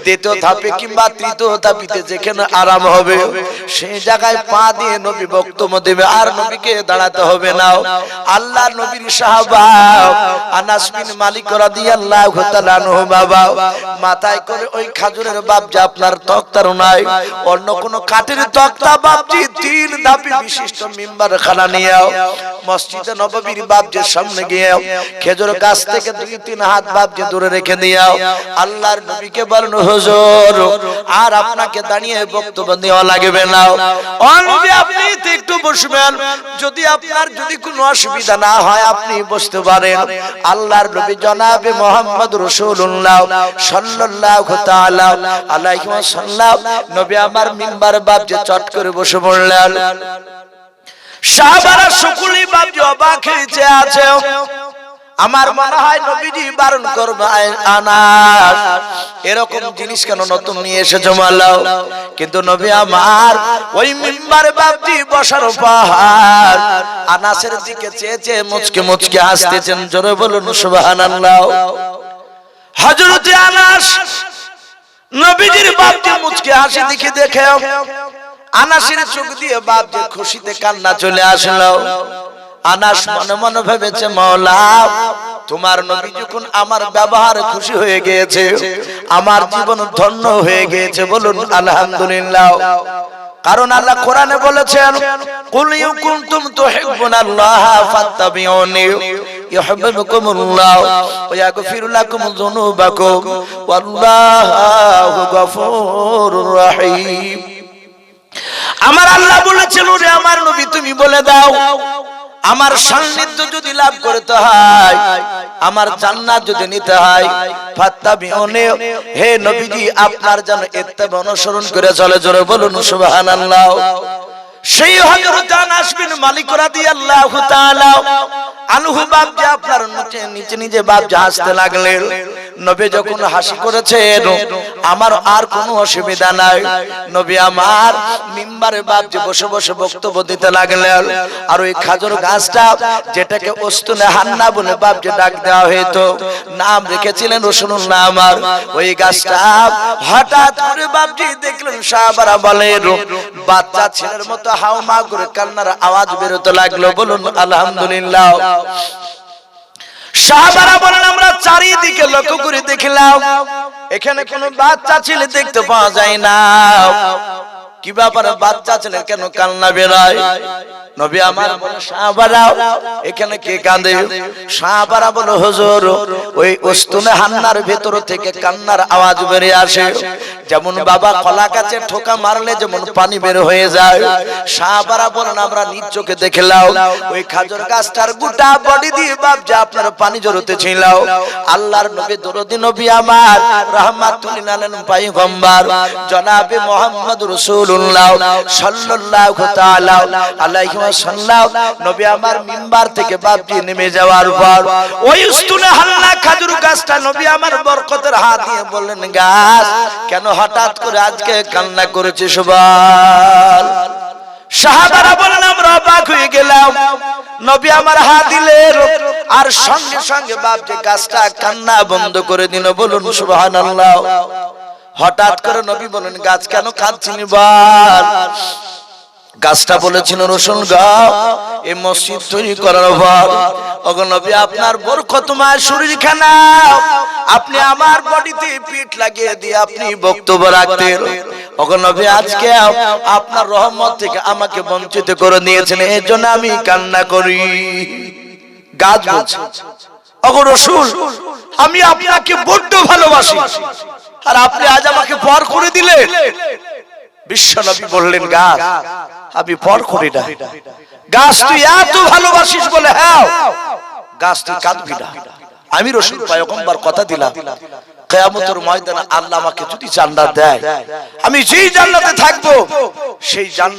দ্বিতীয় ধাপে কিংবা তৃতীয় ধাপেতে যেখানে আরাম হবে সেই জায়গায় পা দিয়ে নবী বক্তব্য দেবে, আর নবীকে দাঁড়াতে হবে না। আল্লাহ নবীর সাহাবা আনাস বিন মালিক রাদিয়াল্লাহু তাআলা আনহু বাবা মাথায় করে ওই খাজুরের বাপজা আপনার তক্তার নাই, অন্য কোন কাঠের তক্তা বাপজি তিন ধাপে বিশিষ্ট মিম্বার খানা নিয়ে মসজিদে নববীর বাপজির সামনে গিয়ে খেজুর গাছ থেকে 2-3 হাত বাপজি দূরে রেখে দিয়ে আল্লাহর নবীকে বলেন, হুজুর আর আপনাকে দাঁড়িয়ে বক্তব্য দেওয়া লাগবে না, আপনি একটু বসবেন, যদি আপনার যদি কোনো অসুবিধা না হয় আপনি বসতে পারেন। আল্লাহর নবী জনাবে মুহাম্মদ রাসূলুল্লাহ সাল্লাল্লাহু তাআলা আলাইহি ওয়াসাল্লাম নবী আমার মিম্বার বাপজি চট করে বসে পড়লেন। সাহাবারা সকলেই বাপজি অবাক হয়েছে আছে। আমার মনে হয় নবীজি বারণ করবে আনাস এরকম জিনিস কেন নতুন নিয়ে এসেছো মালাও, কিন্তু নবী আমার ওই মিম্বারে বাপজি বসার পর আনাসের দিকে চেয়ে চেয়ে মুচকে মুচকে হাসতেছেন। জোরে বলুন সুবহানাল্লাহ। হযরতে আনাস নবীজির বাপজি মুচকে হাসি দেখে আনাসের চোখ দিয়ে বাপজি খুশিতে কান্না চলে আসলো। আনাস মনে মনে ভেবেছে, মাওলা তোমার নবী যখন আমার ব্যবহারে খুশি হয়ে গিয়েছে, আমার জীবন ধন্য হয়ে গিয়েছে। বলুন আলহামদুলিল্লাহ। কারণ আল্লাহ কোরআনে বলেছেন, কুল ইন কুনতুম তুহিব্বুনাল্লাহ ফাত্তাবিউনি ইউহিব্বুকুমুল্লাহ ওয়া ইয়াগফির লাকুম যুনুবাকুম ওয়াল্লাহু গফুরুর রহিম। আমার আল্লাহ বলেছেন, ওরে আমার নবী তুমি বলে দাও, আমার সান্নিধ্য যদি লাভ করতে হয়, আমার জান্নাত যদি নিতে হয়, ফাত্তাবিউনি হে নবীজি আপনার যেন ইত্তেবা অনুসরণ করে চলে। জোরে বলুন সুবহানাল্লাহ। সেই হযরত আনাস বিন মালিক রাদিয়াল্লাহু তাআলা আনহু বাপজি আপনার নিচে নিজে বাপজি হাসতে লাগলেন। নবী যখন হাসি করেছেন আমার আর কোনো অসুবিধা নাই। নবী আমার মিম্বারে বাপজি বসে বসে বক্তব্য দিতে লাগলেন। আর ওই খাজুর গাছটা যেটাকে উস্তুনে হান্না বলে বাপজি ডাক দেওয়া হইতো, নাম রেখেছিলেন রাসূলুল্লাহ আমার। ওই গাছটা হঠাৎ করে বাপজি দেখলেন সাহাবারা বলেন বাচ্চা ছেলের মতো হাওমা করে কান্নার আওয়াজ বেরোতে লাগলো। বলুন আলহামদুলিল্লাহ। সাহাবারা বলেন আমরা চারিদিকে লক্ষ্য করে দেখলাম এখানে কোনো বাচ্চা ছেলে দেখতে পাওয়া যায় না। কি ব্যাপার, বাচ্চা ছেলে কেন কান্না বেরোয়? নবী আমার বলে সাহাবারা এখানে কে কাঁদে? সাহাবারা বলে হুজুর ওই উস্তুনে হান্নার ভেতর থেকে কান্নার আওয়াজ বেরিয়ে আসে, যেমন বাবা কলা গাছে ঠোকা মারলে যেমন পানি বের হয়ে যায়। সাহাবারা বলেন আমরা নিজ চোখে দেখলাম ওই খাজুর গাছটার গোটা বডি দিয়ে বাপজি আপনার পানি ঝরতেছিল। আল্লাহর নবী দরদি নবী আমার রাহমাতুল লিল আলামিন পয়গম্বর জনাবে মুহাম্মদ রাসূলুল্লাহ সাল্লাল্লাহু তাআলা আলাইহি ওয়াসাল্লাম নবী আমার মিম্বার থেকে বাপজি নেমে যাওয়ার পর ওই উস্তুনে হান্না খাজুর গাছটা নবী আমার বরকতের হাত দিয়ে বললেন গাছ কেন হঠাৎ করে আজকে কান্না করেছে? সুবহান। সাহাবারা বলেন আমরা অবাক হয়ে গেলাম। নবী আমার হাত দিলেন আর সঙ্গে সঙ্গে বাপজি গাছটা কান্না বন্ধ করে দিল। বলুন সুবহানাল্লাহ। হঠাৎ করে নবী বলেন গাছ কেন কাঁদছিস বল? গাছটা বলেছিল রসুল গা এই মসজিদ তৈরি করার পর ওগো নবী আপনার বরকতময় শরীরখানা আপনি আমার বডিতে পিঠ লাগিয়ে দিয়ে আপনি বক্তব্য রাখতেন। ওগো নবী আজকে আপনার রহমত থেকে আমাকে বঞ্চিত করে দিয়েছেন, এর জন্য আমি কান্না করি। গাছ বলছে ওগো রসুল আমি আপনাকে বড্ড ভালোবাসি আর আপনি আজ আমাকে পর করে দিলেন। বিশ্বনবী বললেন গাছ আমি পর করি না। গাছ তুই এত ভালোবাসিস বলে হ্যাঁ গাছ তুই কাঁদবি না। আমি রাসূল পয়গম্বর কথা দিলাম কিয়ামতের ময়দানে আল্লাহ আমাকে যদি জান্নাত দেয় আমি যেই জান্নাতে থাকবো সেই জান্নাত